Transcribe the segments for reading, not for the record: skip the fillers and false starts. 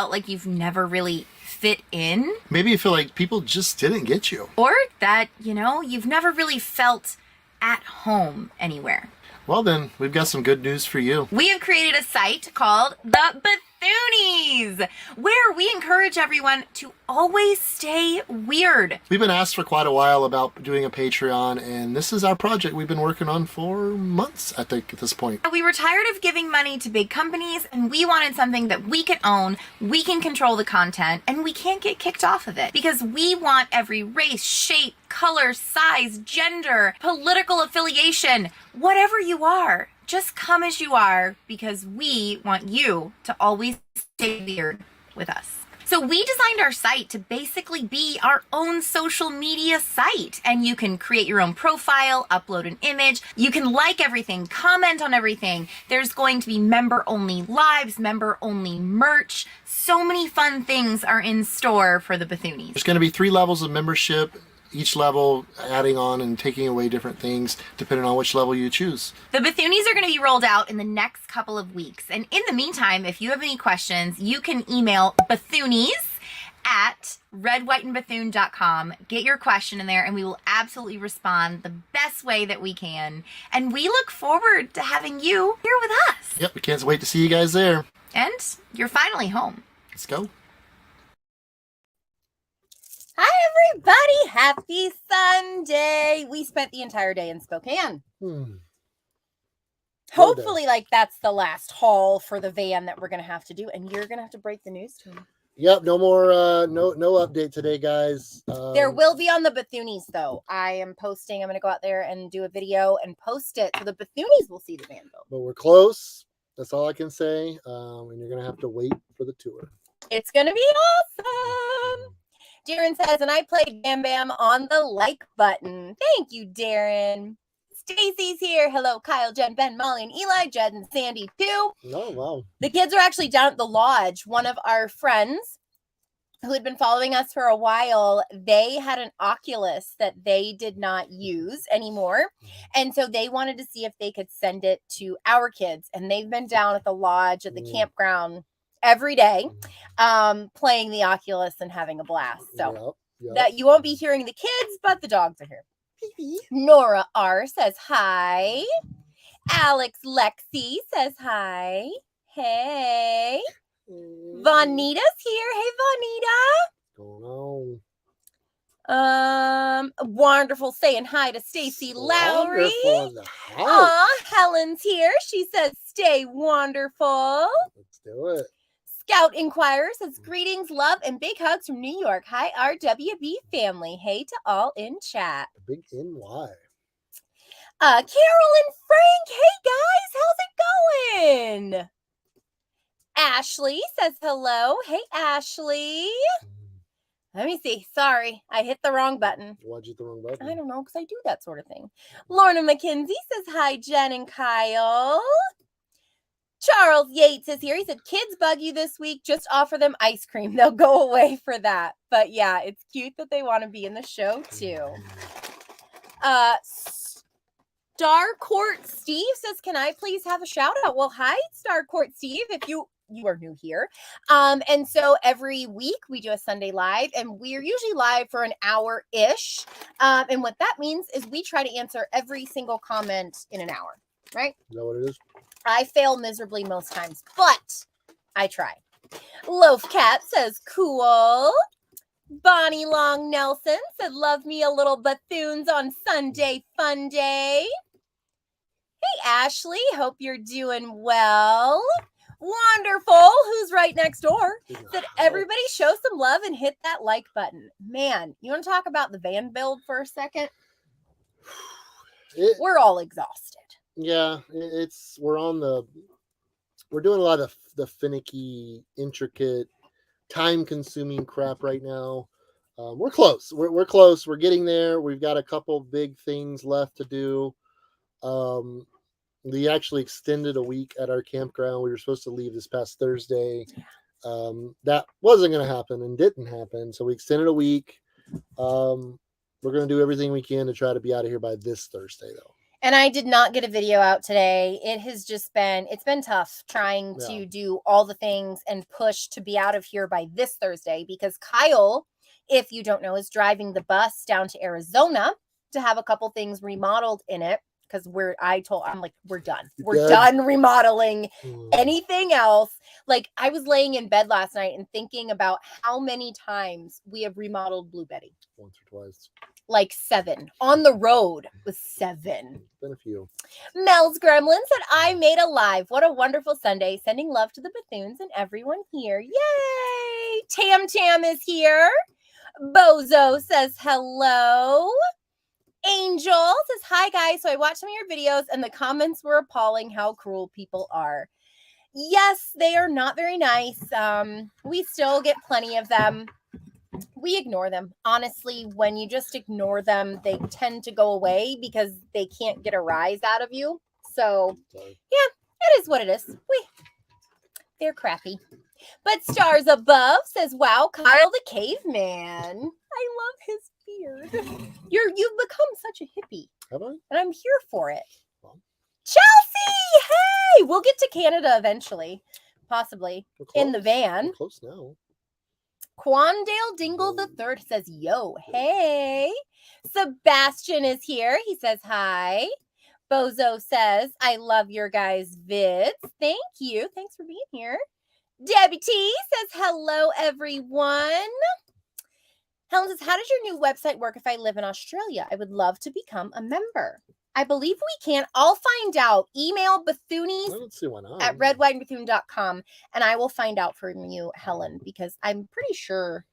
felt like you've never really fit in. Maybe you feel like people just didn't get you. Or that, you've never really felt at home anywhere. Well then, we've got some good news for you. We have created a site called The Bethoonies, where we encourage everyone to always stay weird. We've been asked for quite a while about doing a Patreon, and this is our project we've been working on for months, I think, at this point. We were tired of giving money to big companies, and we wanted something that we can own, we can control the content, and we can't get kicked off of it. Because we want every race, shape, color, size, gender, political affiliation, whatever you are. Just come as you are, because we want you to always stay weird with us. So we designed our site to basically be our own social media site. And you can create your own profile, upload an image. You can like everything, comment on everything. There's going to be member-only lives, member-only merch. So many fun things are in store for the Bethoonies. There's going to be 3 levels of membership. Each level adding on and taking away different things depending on which level you choose. The Bethoonies are going to be rolled out in the next couple of weeks. And in the meantime, if you have any questions, you can email bethoonies@redwhiteandbethune.com. Get your question in there and we will absolutely respond the best way that we can. And we look forward to having you here with us. Yep, we can't wait to see you guys there. And you're finally home. Let's go. Hi, everybody. Happy Sunday. We spent the entire day in Spokane. Hopefully, that's the last haul for the van that we're going to have to do. And you're going to have to break the news to me. Yep, no more, no update today, guys. There will be on the Bethoonies, though. I am posting. I'm going to go out there and do a video and post it so the Bethoonies will see the van build. But we're close. That's all I can say. And you're going to have to wait for the tour. It's going to be awesome. Darren says, and I played Bam Bam on the like button. Thank you, Darren. Stacy's here. Hello, Kyle, Jen, Ben, Molly, and Eli, Jed, and Sandy, too. Oh, wow. The kids are actually down at the lodge. One of our friends who had been following us for a while, they had an Oculus that they did not use anymore. And so they wanted to see if they could send it to our kids. And they've been down at the lodge at the campground every day, playing the Oculus and having a blast. So that you won't be hearing the kids, but the dogs are here. Nora R says hi. Alex Lexi says hi. Hey. Vonita's here. Hey, Going Vonita. Wonderful saying hi to Stacy Lowry. Helen's here. She says stay wonderful. Let's do it. Scout Inquirer says, greetings, love, and big hugs from New York. Hi, RWB family. Hey to all in chat. Big NY. Carol and Frank. Hey, guys. How's it going? Ashley says hello. Hey, Ashley. Let me see. Sorry, I hit the wrong button. Why'd you hit the wrong button? I don't know, because I do that sort of thing. Lorna McKenzie says hi, Jen and Kyle. Charles Yates is here. He said, kids bug you this week. Just offer them ice cream. They'll go away for that. But yeah, it's cute that they want to be in the show too. Starcourt Steve says, can I please have a shout out? Well, hi, Starcourt Steve. If you are new here. And so every week we do a Sunday live and we're usually live for an hour-ish. And what that means is we try to answer every single comment in an hour, right? Is that what it is? I fail miserably most times, but I try. Loaf Cat says, cool. Bonnie Long Nelson said, love me a little Bethoons on Sunday fun day. Hey, Ashley, hope you're doing well. Wonderful. Who's right next door? Said, everybody show some love and hit that like button. Man, you want to talk about the van build for a second? We're all exhausted. Yeah, we're doing a lot of the finicky, intricate, time-consuming crap right now. We're close. We're close. We're getting there. We've got a couple big things left to do. We actually extended a week at our campground. We were supposed to leave this past Thursday. That wasn't going to happen and didn't happen. So we extended a week. We're going to do everything we can to try to be out of here by this Thursday, though. And I did not get a video out today. It's been tough trying to do all the things and push to be out of here by this Thursday, because Kyle, if you don't know, is driving the bus down to Arizona to have a couple things remodeled in it. Because I'm like, we're done. We're done remodeling anything else. Like, I was laying in bed last night and thinking about how many times we have remodeled Blue Betty. Once or twice. Like 7. On the road was 7. Been a few. Mel's Gremlin said, I made a live. What a wonderful Sunday. Sending love to the Bethunes and everyone here. Yay! Tam Tam is here. Bozo says hello. Angel says, hi guys. So I watched some of your videos and the comments were appalling how cruel people are. Yes, they are not very nice. We still get plenty of them. We ignore them. Honestly, when you just ignore them, they tend to go away because they can't get a rise out of you. So, yeah, it is what it is. They're crappy. But Stars Above says, wow, Kyle the Caveman. I love his beard. You've become such a hippie. Have I? And I'm here for it. Well. Chelsea! Hey! We'll get to Canada eventually. Possibly. In the van. We're close now. Quandale Dingle the Third says, yo, hey. Sebastian is here. He says, hi. Bozo says, I love your guys' vids. Thank you. Thanks for being here. Debbie T says, hello, everyone. Helen says, how does your new website work if I live in Australia? I would love to become a member. I believe we can. I'll find out. Email Bethoonies at redwhiteandbethune.com and I will find out from you, Helen, because I'm pretty sure.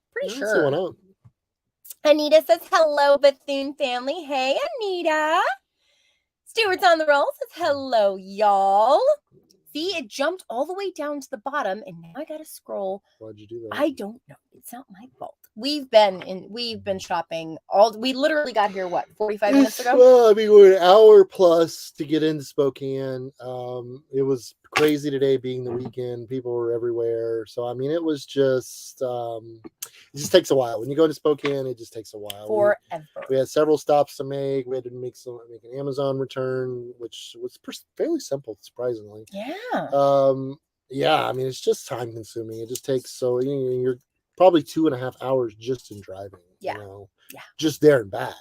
Anita says, hello, Bethune family. Hey, Anita. Stewart's on the roll says, hello, y'all. See, it jumped all the way down to the bottom and now I got to scroll. Why'd you do that? I don't know. It's not my fault. We've been shopping we literally got here, 45 minutes ago? Well, I mean, we're an hour plus to get into Spokane. It was crazy today being the weekend. People were everywhere. So, I mean, it was just, it just takes a while. When you go to Spokane, it just takes a while. Forever. We had several stops to make. We had to make an Amazon return, which was fairly simple, surprisingly. Yeah. Yeah, I mean, it's just time consuming. It just takes, you're probably 2.5 hours just in driving. Yeah. Just there and back.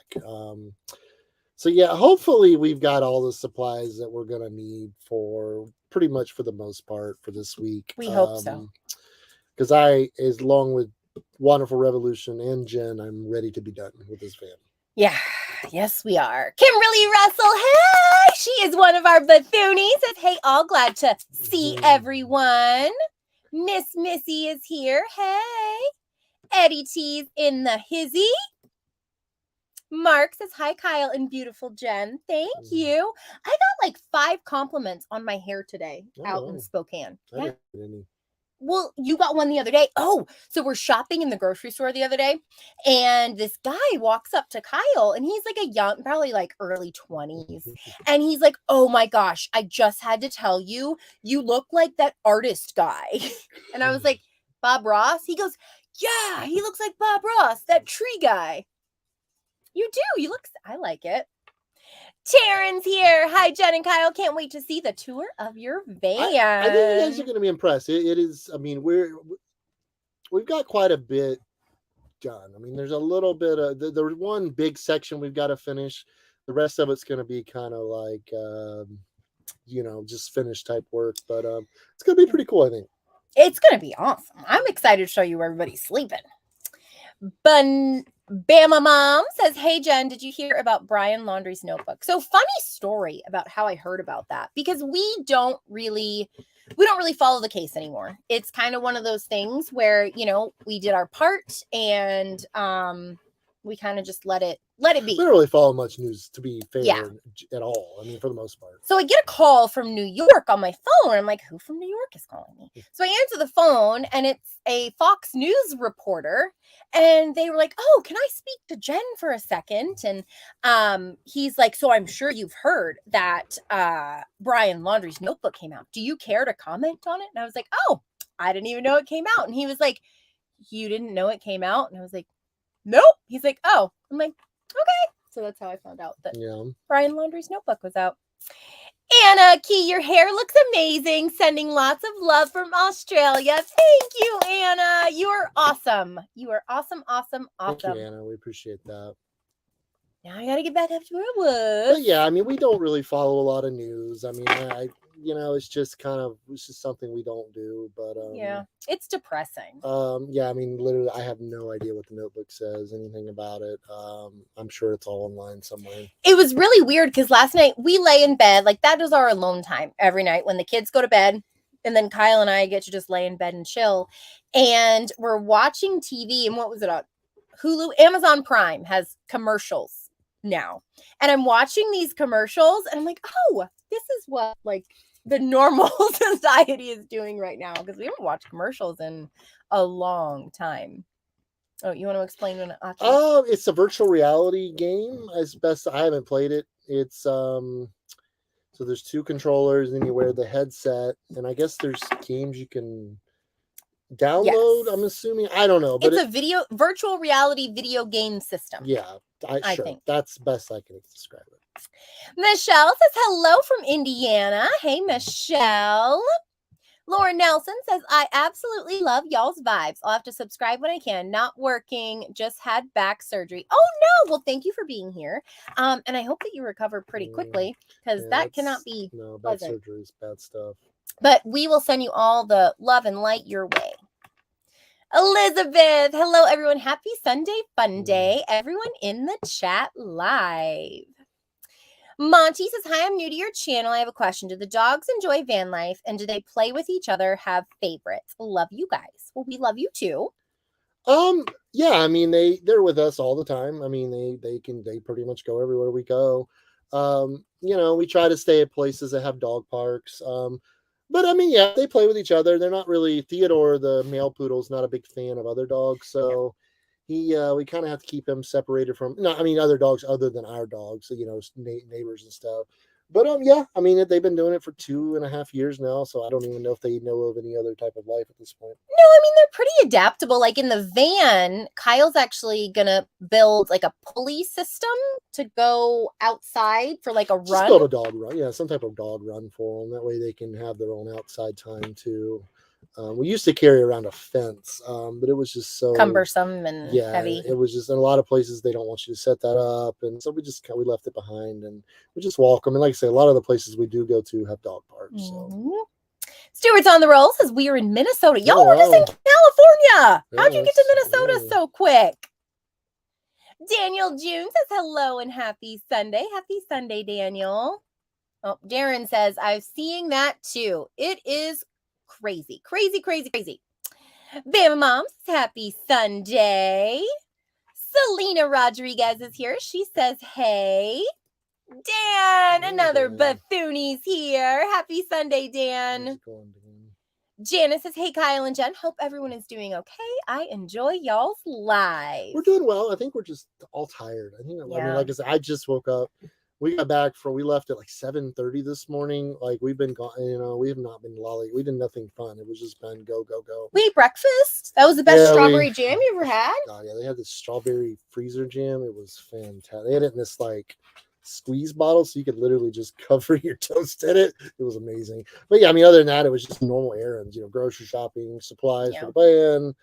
So yeah, hopefully we've got all the supplies that we're gonna need for pretty much for the most part for this week. We hope so. Because as long with Wonderful Revolution and Jen, I'm ready to be done with this family. Yeah. Yes, we are. Kimberly Russell, hey! She is one of our Bethoonies. Says, hey, all glad to see everyone. Miss Missy is here. Hey. Eddie T's in the hizzy. Mark says, hi, Kyle and beautiful Jen. Thank you. I got like 5 compliments on my hair today out in Spokane. I didn't get any. Well, you got one the other day. Oh, so we're shopping in the grocery store the other day, and this guy walks up to Kyle, and he's like a young, probably like early 20s, and he's like, oh my gosh, I just had to tell you, you look like that artist guy. And I was like, Bob Ross? He goes, yeah, he looks like Bob Ross, that tree guy. You do. I like it. Taryn's here. Hi, Jen and Kyle. Can't wait to see the tour of your van. I think you guys are going to be impressed. It is, I mean, we've got quite a bit done. I mean, there's a little bit of, there's one big section we've got to finish. The rest of it's going to be kind of like, just finish type work. But it's going to be pretty cool, I think. It's going to be awesome. I'm excited to show you where everybody's sleeping. Bama Mom says, hey, Jen, did you hear about Brian Laundrie's notebook? So funny story about how I heard about that, because we don't really follow the case anymore. It's kind of one of those things where, we did our part and we kind of just let it be. We don't really follow much news, to be fair, at all. I mean, for the most part. So I get a call from New York on my phone. I'm like, who from New York is calling me? So I answer the phone, and it's a Fox News reporter. And they were like, oh, can I speak to Jen for a second? And he's like, so I'm sure you've heard that Brian Laundrie's notebook came out. Do you care to comment on it? And I was like, oh, I didn't even know it came out. And he was like, you didn't know it came out? And I was like, nope. He's like, oh. I'm like, okay. So that's how I found out that Yeah. Brian Laundrie's notebook was out. Anna Key, your hair looks amazing. Sending lots of love from Australia. Thank you, Anna. You are awesome. You are awesome, awesome, Thank you, awesome. Anna. We appreciate that. Now I gotta get back up to where I was. But yeah, I mean, we don't really follow a lot of news. I mean, I it's just something we don't do. But Yeah, it's depressing. yeah, I mean, literally, I have no idea what the notebook says, anything about it. I'm sure it's all online somewhere. It was really weird because last night we lay in bed, like that is our alone time every night when the kids go to bed. And then Kyle and I get to just lay in bed and chill. And we're watching TV. And what was it on? Hulu, Amazon Prime has commercials now. And I'm watching these commercials and I'm like, oh, this is what like the normal society is doing right now. Because we haven't watched commercials in a long time. Oh, you want to explain what It's a virtual reality game. As best I haven't played it. It's so there's 2 controllers, and you wear the headset, and I guess there's games you can download. Yes. I'm assuming. I don't know, but it's a virtual reality video game system. Yeah, I sure. think that's best I can describe it. Michelle says hello from Indiana. Hey, Michelle. Laura Nelson says, I absolutely love y'all's vibes. I'll have to subscribe when I can. Not working. Just had back surgery. Oh, no. Well, thank you for being here. And I hope that you recover pretty quickly because that cannot be No, bad pleasant. surgery is bad stuff. But we will send you all the love and light your way. Elizabeth. Hello, everyone. Happy Sunday fun day. Everyone in the chat live. Monty says, hi, I'm new to your channel. I have a question. Do the dogs enjoy van life and do they play with each other, have favorites? Love you guys. Well, we love you too. Yeah, I mean, they're with us all the time. I mean, they pretty much go everywhere we go. We try to stay at places that have dog parks. But I mean, yeah, they play with each other. They're not really Theodore, the male poodle, is not a big fan of other dogs. So we kind of have to keep him separated from, other dogs other than our dogs, neighbors and stuff. But yeah, I mean, they've been doing it for 2.5 years now, so I don't even know if they know of any other type of life at this point. No, I mean, they're pretty adaptable. Like in the van, Kyle's actually gonna build like a pulley system to go outside for like a Just run. build a dog run, yeah, some type of dog run for them. That way they can have their own outside time too. We used to carry around a fence, but it was just so cumbersome and heavy. It was just in a lot of places they don't want you to set that up, and so we left it behind and we just walk them. And like I say, a lot of the places we do go to have dog parks. So. Stewart's on the roll says we are in Minnesota. Y'all were just in California. How'd you get to Minnesota so quick? Daniel June says hello and happy Sunday. Happy Sunday, Daniel. Oh, Darren says I'm seeing that too. It is crazy. Bama Moms, happy Sunday. Selena Rodriguez is here. She says, hey. Dan, another Bethoonies here. Happy Sunday, Dan. Janice says, hey, Kyle and Jen. Hope everyone is doing okay. I enjoy y'all's live. We're doing well. I think we're just all tired. I mean, like I said, I just woke up. We left at like 7:30 this morning. Like we've been gone, we have not been we did nothing fun. It was just been go. We ate breakfast. That was the best strawberry jam you ever had. God, yeah, they had this strawberry freezer jam. It was fantastic. They had it in this like squeeze bottle, so you could literally just cover your toast in it. It was amazing. But yeah, I mean, other than that, it was just normal errands, grocery shopping, supplies for the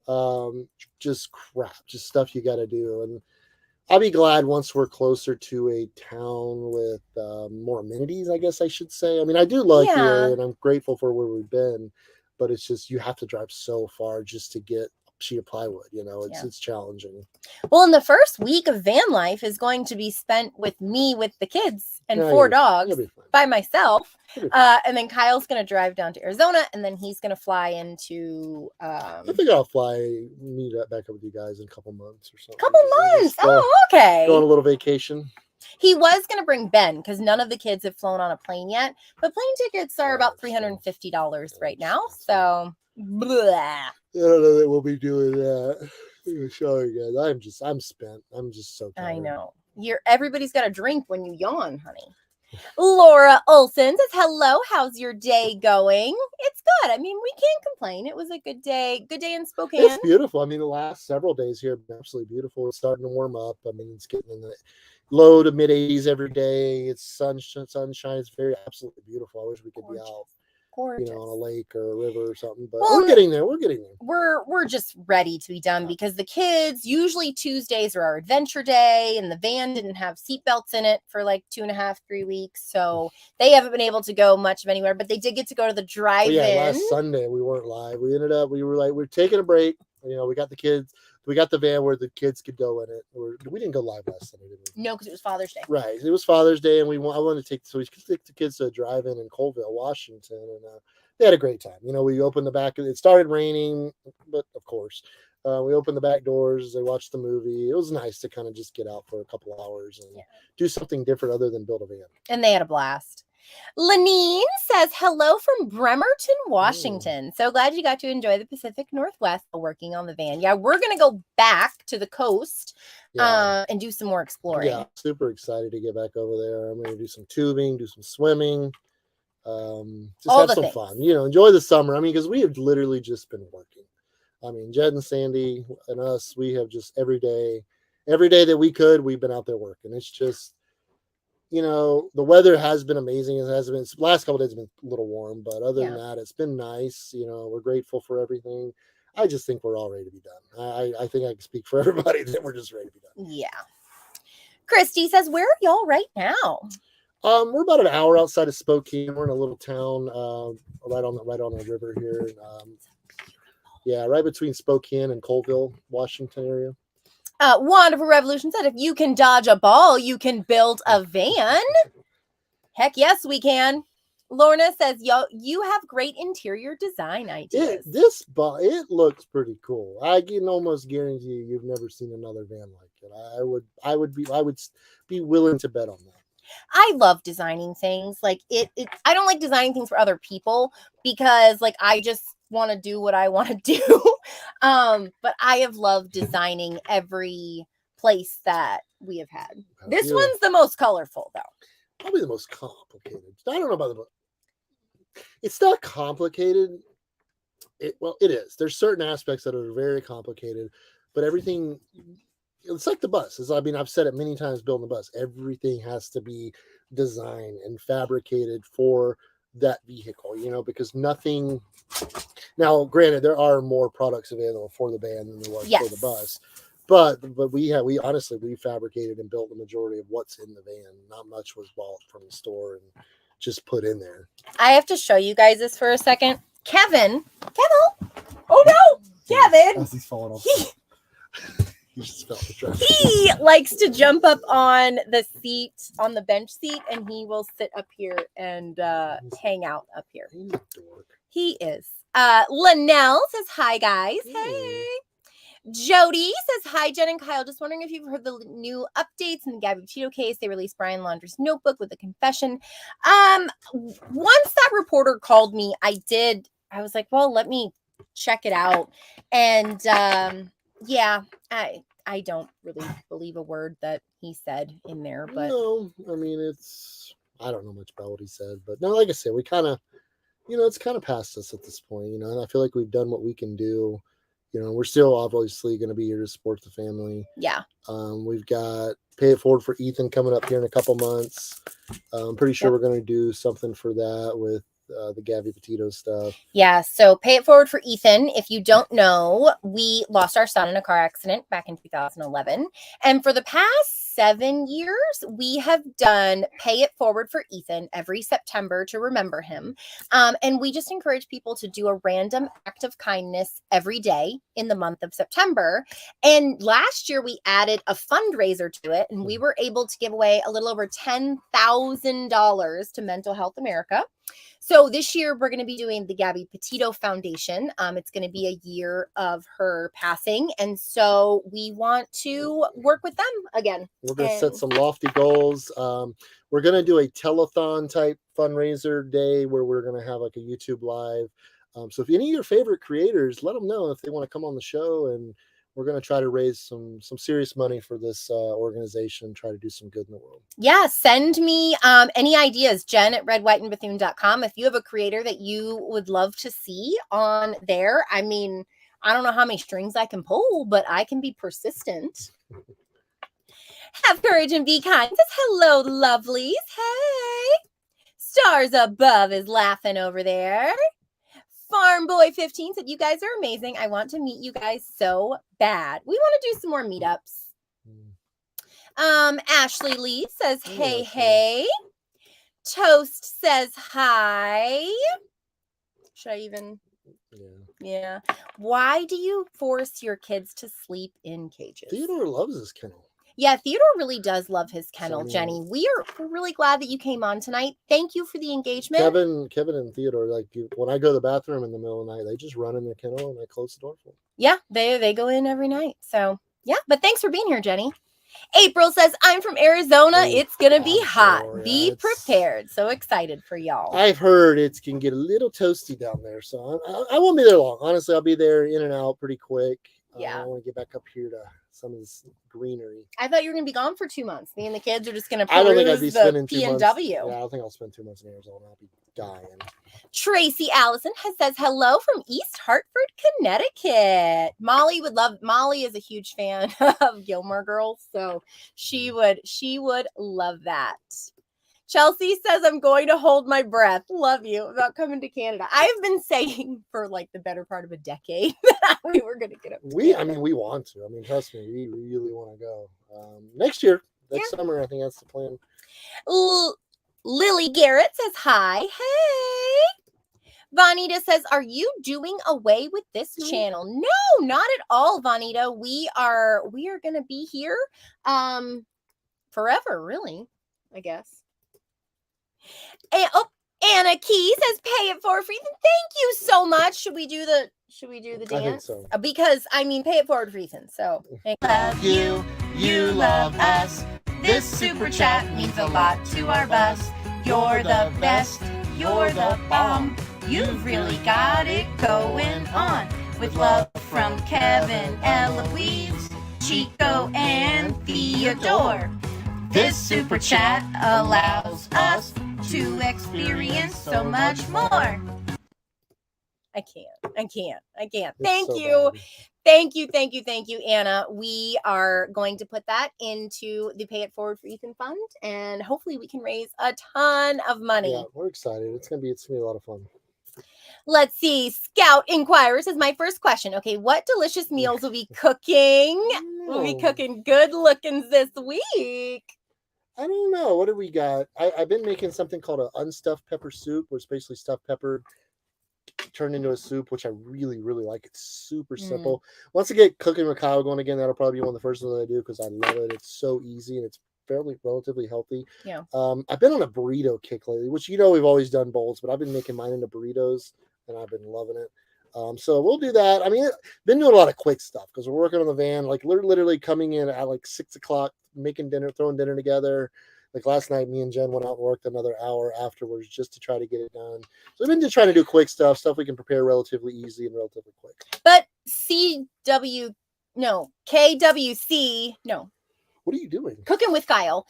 band, just crap, just stuff you got to do. And I'll be glad once we're closer to a town with more amenities, I guess I should say. I mean, I do like the area and I'm grateful for where we've been, but it's just, you have to drive so far just to get a sheet of plywood, it's challenging. Well, and the first week of van life is going to be spent with me, with the kids and 4 dogs by myself. And then Kyle's going to drive down to Arizona and then he's going to fly into... I think I'll meet back up with you guys in a couple months or something. Couple months? Okay. Go on a little vacation. He was going to bring Ben because none of the kids have flown on a plane yet. But plane tickets are about $350 right now. So, blah. I don't know that we'll be doing that. I'm sorry, guys. I'm spent. I'm just so tired. I know. Everybody's got a drink when you yawn, honey. Laura Olson says, hello, how's your day going? It's good. I mean, we can't complain. It was a good day. Good day in Spokane. It's beautiful. I mean, the last several days here have been absolutely beautiful. It's starting to warm up. I mean, it's getting low to mid 80s every day. It's sunshine. It's very absolutely beautiful. I wish we could be out, Gorgeous. on a lake or a river or something. But Well, we're getting there. We're just ready to be done because the kids, usually Tuesdays are our adventure day, and the van didn't have seatbelts in it for like 2.5, 3 weeks. So they haven't been able to go much of anywhere, but they did get to go to the drive-in. Last Sunday we weren't live. We were taking a break. We got the kids. We got the van where the kids could go in it. We didn't go live last Sunday, did we? No, because it was Father's Day. Right. It was Father's Day, and I wanted to take the kids to a drive-in in Colville, Washington, and they had a great time. We opened the back. It started raining, but of course, we opened the back doors. They watched the movie. It was nice to kind of just get out for a couple hours and do something different other than build a van. And they had a blast. Lenine says, hello from Bremerton, Washington. So glad you got to enjoy the Pacific Northwest while working on the van. Yeah, we're going to go back to the coast and do some more exploring. Yeah, super excited to get back over there. I'm going to do some tubing, do some swimming, just have some fun. Enjoy the summer. Because we have literally just been working. Jed and Sandy and us, we have just every day that we could, we've been out there working. It's just, the weather has been amazing. It has been, last couple of days have been a little warm, but other than that, it's been nice. We're grateful for everything. I just think we're all ready to be done. I think I can speak for everybody that we're just ready to be done. Yeah. Christy says, where are y'all right now? We're about an hour outside of Spokane. We're in a little town, right on the river here. Right between Spokane and Colville, Washington area. Wonderful Revolution said, if you can dodge a ball, you can build a van. Heck yes, we can. Lorna says, you have great interior design ideas. It looks pretty cool. I can almost guarantee you've never seen another van like it. I would be willing to bet on that. I love designing things. Like I don't like designing things for other people because I just want to do what I want to do. But I have loved designing every place that we have had. This one's the most colorful, though. Probably the most complicated. I don't know about it's not complicated. It is. There's certain aspects that are very complicated, but everything, it's like the bus. I've said it many times building the bus. Everything has to be designed and fabricated for that vehicle, because nothing. Now, granted, there are more products available for the van than there was for the bus, but we honestly fabricated and built the majority of what's in the van. Not much was bought from the store and just put in there. I have to show you guys this for a second. Kevin, oh no, Kevin, as he's falling off. He just fell the truck. He likes to jump up on the bench seat, and he will sit up here and hang out up here. He's a dork. He is. Linnell says, hi, guys. Hey. Jody says, hi, Jenn and Kyle. Just wondering if you've heard the new updates in the Gabby Petito case. They released Brian Laundrie's notebook with a confession. Once that reporter called me, I was like, well, let me check it out. And I don't really believe a word that he said in there. But no, I don't know much about what he said. But no, like I said, we kind of, it's kind of past us at this point, and I feel like we've done what we can do. We're still obviously going to be here to support the family. Yeah. We've got Pay It Forward for Ethan coming up here in a couple months. I'm pretty sure we're going to do something for that with the Gabby Petito stuff. Yeah. So Pay It Forward for Ethan. If you don't know, we lost our son in a car accident back in 2011. And for the past 7 years, we have done Pay It Forward for Ethan every September to remember him. And we just encourage people to do a random act of kindness every day in the month of September. And last year we added a fundraiser to it, and we were able to give away a little over $10,000 to Mental Health America. So this year we're going to be doing the Gabby Petito Foundation. It's going to be a year of her passing. And so we want to work with them again. We're going to set some lofty goals. We're going to do a telethon type fundraiser day where we're going to have like a YouTube live. So if any of your favorite creators, let them know if they want to come on the show, and we're going to try to raise some serious money for this organization, try to do some good in the world. Yeah, send me any ideas, Jenn at redwhiteandbethune.com. If you have a creator that you would love to see on there, I don't know how many strings I can pull, but I can be persistent. Have courage and be kind says, hello, lovelies. Hey. Stars above is laughing over there. Farm Boy 15 said, you guys are amazing. I want to meet you guys so bad. We want to do some more meetups. Ashley Lee says, hey, hey. Toast says, hi. Should I even? Yeah. Why do you force your kids to sleep in cages? Theodore loves his kennel. Yeah, Theodore really does love his kennel, Jenny. We're really glad that you came on tonight. Thank you for the engagement. Kevin and Theodore, like when I go to the bathroom in the middle of the night, they just run in their kennel and I close the door for them. Yeah, they go in every night. So yeah, but thanks for being here, Jenny. April says, I'm from Arizona. It's going to be hot. Be prepared. So excited for y'all. I've heard it can get a little toasty down there. So I won't be there long. Honestly, I'll be there in and out pretty quick. Yeah. I want to get back up here to some of this greenery. I thought you were going to be gone for 2 months. Me and the kids are just going to I don't think I'd be spending 2 months. P&W. Yeah, I don't think I'll spend 2 months in Arizona. I'll be dying. Tracy Allison says hello from East Hartford, Connecticut. Molly is a huge fan of Gilmore Girls, so she would love that. Chelsea says, I'm going to hold my breath. Love you about coming to Canada. I've been saying for like the better part of a decade that we were going to get up. We want to. I mean, trust me, we really want to go next year. Summer, I think that's the plan. Lily Garrett says, hi. Hey. Vanita says, are you doing away with this channel? No, not at all, Vanita. We are going to be here forever, really, I guess. And, Anna Key says, pay it forward for Ethan. Thank you so much. Should we do the dance? I think so. Because pay it forward for Ethan. So love you, you love us. This super chat means a lot to our bus. You're the best, you're the bomb. You've really got it going on. With love from Kevin, Eloise, Chico, and Theodore. This super chat allows us to experience so much more. I can't. Thank you, Anna. We are going to put that into the Pay It Forward for Ethan fund, and hopefully we can raise a ton of money. Yeah, we're excited. It's gonna be a lot of fun. Let's see. Scout Inquirer says, my first question. Okay, what delicious meals will be cooking? We'll be cooking good lookings this week. I don't know. What do we got? I've been making something called an unstuffed pepper soup, where it's basically stuffed pepper turned into a soup, which I really, really like. It's super simple. Once I get cooking with Kyle going again, that'll probably be one of the first ones I do because I love it. It's so easy and it's relatively healthy. Yeah. I've been on a burrito kick lately, which we've always done bowls, but I've been making mine into burritos and I've been loving it. So we'll do that. I mean, been doing a lot of quick stuff because we're working on the van, like literally coming in at like 6 o'clock, making dinner, throwing dinner together. Like last night, me and Jen went out and worked another hour afterwards just to try to get it done. So we've been just trying to do quick stuff we can prepare relatively easy and relatively quick. But KWC, What are you doing? Cooking with Kyle.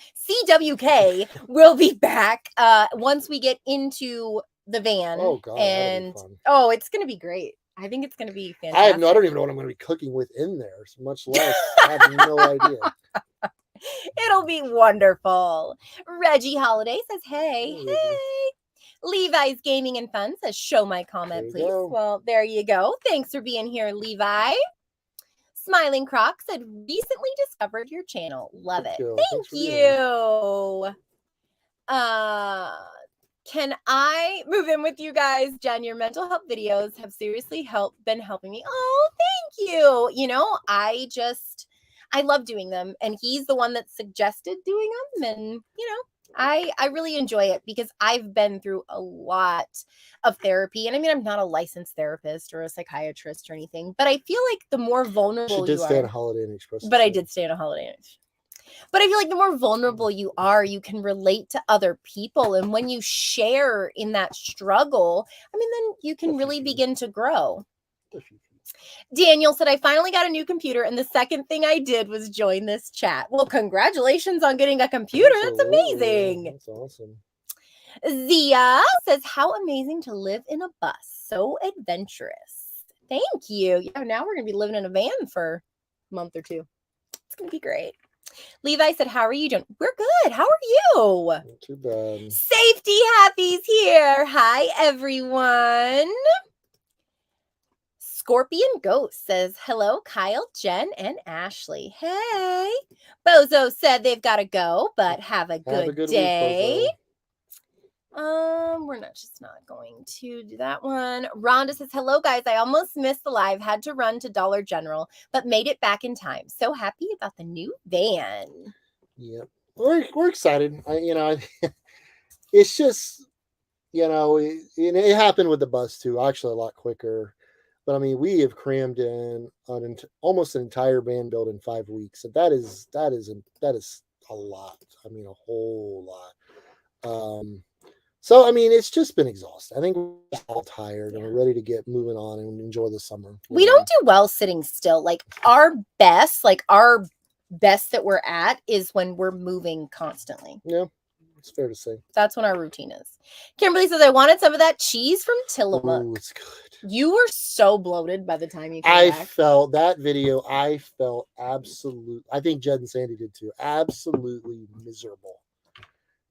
CWK will be back once we get into the van. Oh, God. And it's going to be great. I think it's going to be fantastic. I don't even know what I'm going to be cooking within there, much less. I have no idea. It'll be wonderful. Reggie Holiday says, hey. Levi's Gaming and Fun says, show my comment, please. Go. Well, there you go. Thanks for being here, Levi. Smiling Croc said, recently discovered your channel. Love it. Thank you. Can I move in with you guys? Jen, your mental health videos have seriously been helping me. Oh, thank you. I love doing them, and he's the one that suggested doing them, and I really enjoy it because I've been through a lot of therapy, and I mean, I'm not a licensed therapist or a psychiatrist or anything, but I feel like the more vulnerable you are. She did stay on a Holiday Inn Express. But I did stay on a Holiday Inn Express. But I feel like the more vulnerable you are, you can relate to other people, and when you share in that struggle, I mean, then you can really begin to grow. Daniel said, I finally got a new computer, and the second thing I did was join this chat. Well, congratulations on getting a computer. That's amazing. That's awesome. Zia says, how amazing to live in a bus. So adventurous. Thank you. Yeah, now we're going to be living in a van for a month or two. It's going to be great. Levi said, how are you doing? We're good. How are you? Not too bad. Safety Happy's here. Hi, everyone. Scorpion Ghost says, hello, Kyle, Jen, and Ashley. Hey. Bozo said they've got to go, but have a good day. Week, We're not going to do that one. Rhonda says, hello, guys. I almost missed the live. Had to run to Dollar General, but made it back in time. So happy about the new van. Yep. We're excited. It's just, it happened with the bus too, actually a lot quicker. But I mean, we have crammed in almost an entire van build in 5 weeks. And that is a lot. I mean, a whole lot. So, I mean, it's just been exhausting. I think we're all tired and we're ready to get moving on and enjoy the summer. We don't do well sitting still. Like our best that we're at is when we're moving constantly. Yeah, it's fair to say. That's when our routine is. Kimberly says, I wanted some of that cheese from Tillamook. Ooh, it's good. You were so bloated by the time you came I back. felt that video. I felt I think Jed and Sandy did too. Absolutely miserable.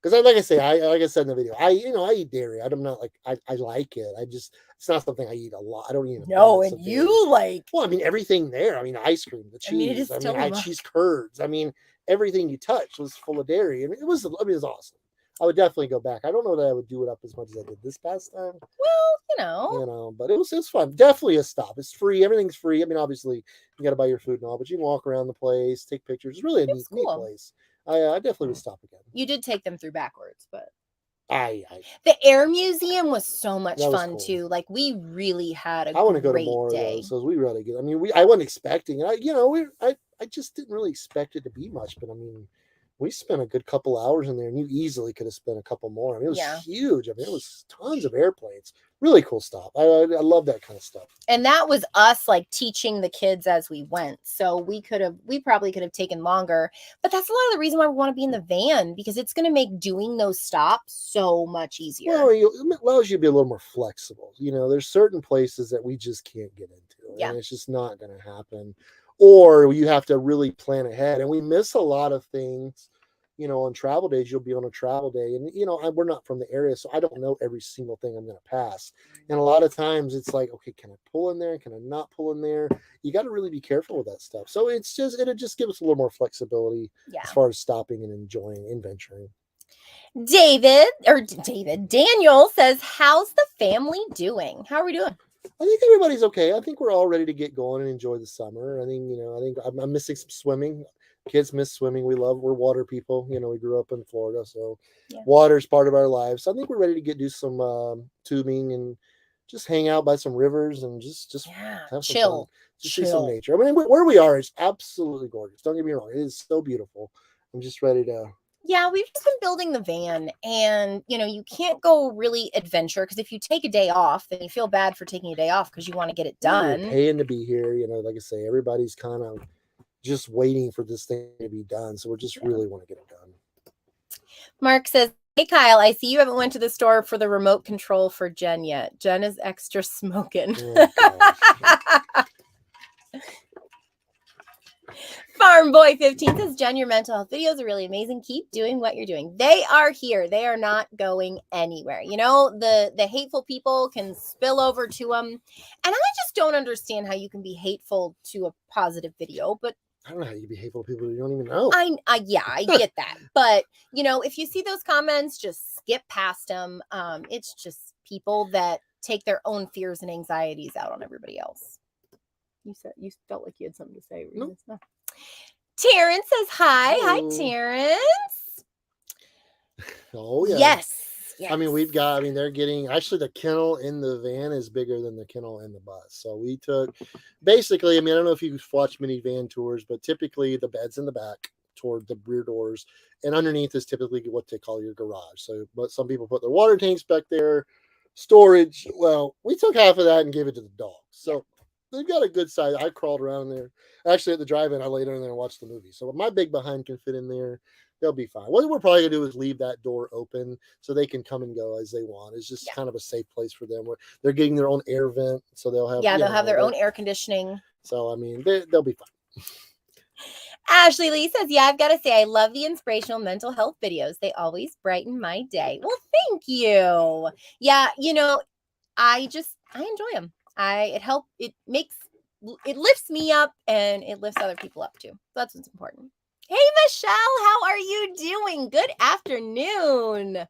Because like I said in the video, I eat dairy. I'm not like I like it. It's not something I eat a lot. I don't eat. No, and you dairy. Like. Well, I mean everything there. I mean ice cream, the cheese. I cheese curds. I mean everything you touch was full of dairy, and it was awesome. I would definitely go back. I don't know that I would do it up as much as I did this past time. Well, but it was fun. Definitely a stop. It's free. Everything's free. I mean, obviously you got to buy your food and all, but you can walk around the place, take pictures. It's really a neat place. I definitely would stop again. You did take them through backwards, but the Air Museum was so much fun cool. too. Like we really had a I want to go to great more day. of those. So we really good. I mean, I wasn't expecting it. I just didn't really expect it to be much, but I mean, we spent a good couple hours in there, and you easily could have spent a couple more. I mean, it was huge. I mean, it was tons of airplanes. Really cool stuff. I love that kind of stuff. And that was us like teaching the kids as we went. So we probably could have taken longer, but that's a lot of the reason why we want to be in the van, because it's going to make doing those stops so much easier. Well, it allows you to be a little more flexible. There's certain places that we just can't get into. Yeah. And it's just not going to happen. Or you have to really plan ahead. And we miss a lot of things. On travel days, you'll be on a travel day, and we're not from the area, so I don't know every single thing I'm going to pass. And a lot of times it's like, okay, can I pull in there? Can I not pull in there? You got to really be careful with that stuff. So it'll just give us a little more flexibility as far as stopping and enjoying and venturing. Daniel says, how's the family doing? How are we doing? I think everybody's okay. I think we're all ready to get going and enjoy the summer. I think I'm missing some swimming. Kids miss swimming. We're water people. We grew up in Florida, so water's part of our lives. So I think we're ready to do some tubing and just hang out by some rivers and just have chill. Just see some nature. I mean, where we are is absolutely gorgeous. Don't get me wrong; it is so beautiful. I'm just ready to. Yeah, we've just been building the van, and you can't go really adventure, because if you take a day off, then you feel bad for taking a day off because you want to get it done. You're paying to be here. Like I say, everybody's kind of just waiting for this thing to be done. So we just really want to get it done. Mark says, hey, Kyle, I see you haven't went to the store for the remote control for Jen yet. Jen is extra smoking. Oh, Farm Boy 15 says, Jen, your mental health videos are really amazing. Keep doing what you're doing. They are here. They are not going anywhere. The hateful people can spill over to them. And I just don't understand how you can be hateful to a positive video, but I don't know how you be hateful to people you don't even know. I get that. But, if you see those comments, just skip past them. It's just people that take their own fears and anxieties out on everybody else. You felt like you had something to say. Nope. Terrence says hi. Hello. Hi, Terrence. Oh, yeah. Yes. I mean, they're getting, actually the kennel in the van is bigger than the kennel in the bus. So we took, basically, I don't know if you've watched minivan tours, but typically the bed's in the back toward the rear doors, and underneath is typically what they call your garage. So, but some people put their water tanks back there, storage. Well, we took half of that and gave it to the dogs. So they've got a good size. I crawled around there. Actually, at the drive-in, I laid in there and watched the movie. So my big behind can fit in there. They'll be fine. What we're probably going to do is leave that door open so they can come and go as they want. It's just kind of a safe place for them. They're getting their own air vent, so they'll have they'll have their own air conditioning. So, they'll be fine. Ashley Lee says, yeah, I've got to say, I love the inspirational mental health videos. They always brighten my day. Well, thank you. Yeah, I enjoy them. It lifts me up and it lifts other people up too. So that's what's important. Hey, Michelle, how are you doing? Good afternoon.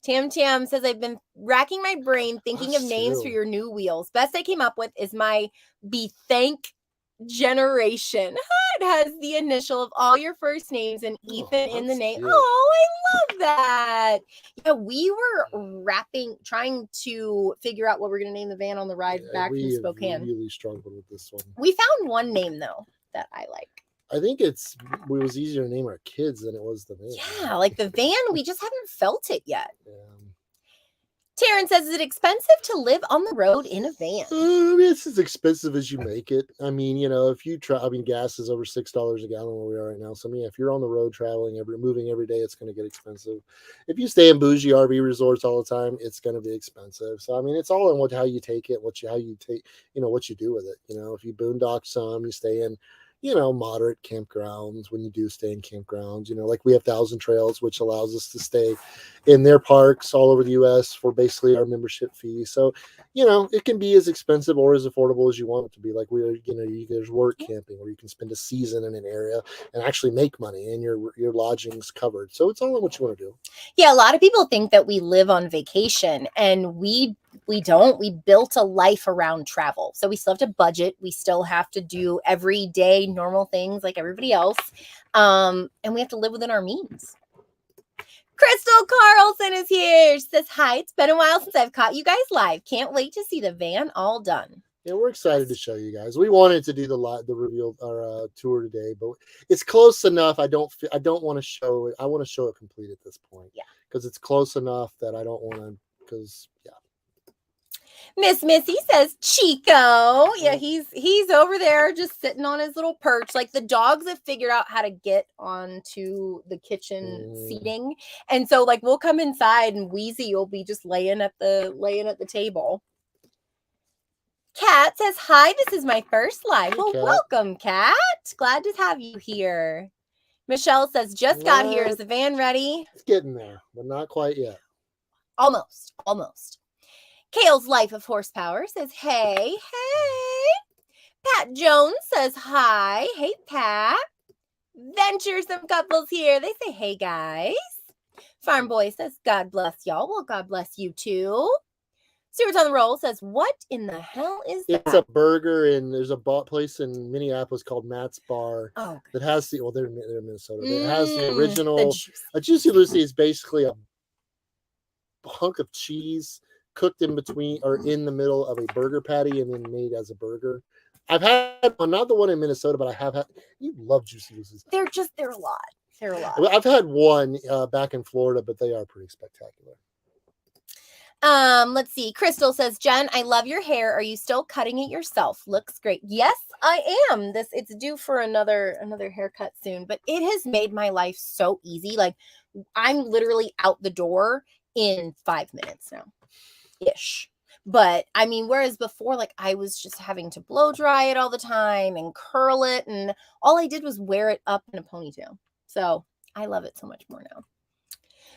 Tam Tam says, I've been racking my brain thinking of names for your new wheels. Best I came up with is my Be Thank Generation. It has the initial of all your first names and Ethan in the name. Cute. Oh, I love that. Yeah, we were trying to figure out what we're going to name the van on the ride back from Spokane. We really struggled with this one. We found one name, though, that I like. I think it was easier to name our kids than it was the van. Yeah, like the van, we just haven't felt it yet. Yeah. Taryn says, is it expensive to live on the road in a van? It's as expensive as you make it. I mean, if you try, gas is over $6 a gallon where we are right now. So, if you're on the road traveling, moving every day, it's going to get expensive. If you stay in bougie RV resorts all the time, it's going to be expensive. So, it's all in how you take it, what you do with it. If you boondock some, you stay in, moderate campgrounds when you do stay in campgrounds, like we have Thousand Trails, which allows us to stay in their parks all over the U.S. for basically our membership fee. So, it can be as expensive or as affordable as you want it to be. Like there's work camping where you can spend a season in an area and actually make money and your lodging's covered. So it's all in what you want to do. Yeah, a lot of people think that we live on vacation and we don't. We built a life around travel. So we still have to budget. We still have to do everyday normal things like everybody else. And we have to live within our means. Crystal Carlson is here. She says, hi, it's been a while since I've caught you guys live. Can't wait to see the van all done. Yeah, we're excited to show you guys. We wanted to do the reveal our tour today, but it's close enough. I don't want to show it. I want to show it complete at this point. Yeah. Because it's close enough that I don't want to, yeah. Miss Missy says, Chico. Yeah, he's over there just sitting on his little perch. Like the dogs have figured out how to get onto the kitchen seating. And so like we'll come inside and Wheezy will be just laying at the table. Kat says, hi, this is my first live. Well, Kat. Welcome, Kat. Glad to have you here. Michelle says, just got here. Is the van ready? It's getting there, but not quite yet. Almost. Kale's Life of Horsepower says, hey. Pat Jones says, hi. Hey, Pat. Venturesome couples here. They say, hey, guys. Farm Boy says, God bless y'all. Well, God bless you, too. Stewart's on the Roll says, what in the hell is that? It's a burger, and there's a place in Minneapolis called Matt's Bar that has they're in Minnesota. It has the original. A Juicy Lucy is basically a hunk of cheese cooked in between or in the middle of a burger patty and then made as a burger. I've had one, not the one in Minnesota, but I have had. You love Juicy Lucy's. They're a lot. I've had one back in Florida, but they are pretty spectacular. Let's see. Crystal says, Jen, I love your hair. Are you still cutting it yourself? Looks great. Yes, I am. It's due for another haircut soon, but it has made my life so easy. Like I'm literally out the door in 5 minutes now. Ish. But I mean, whereas before, like I was just having to blow dry it all the time and curl it, and all I did was wear it up in a ponytail. So I love it so much more now.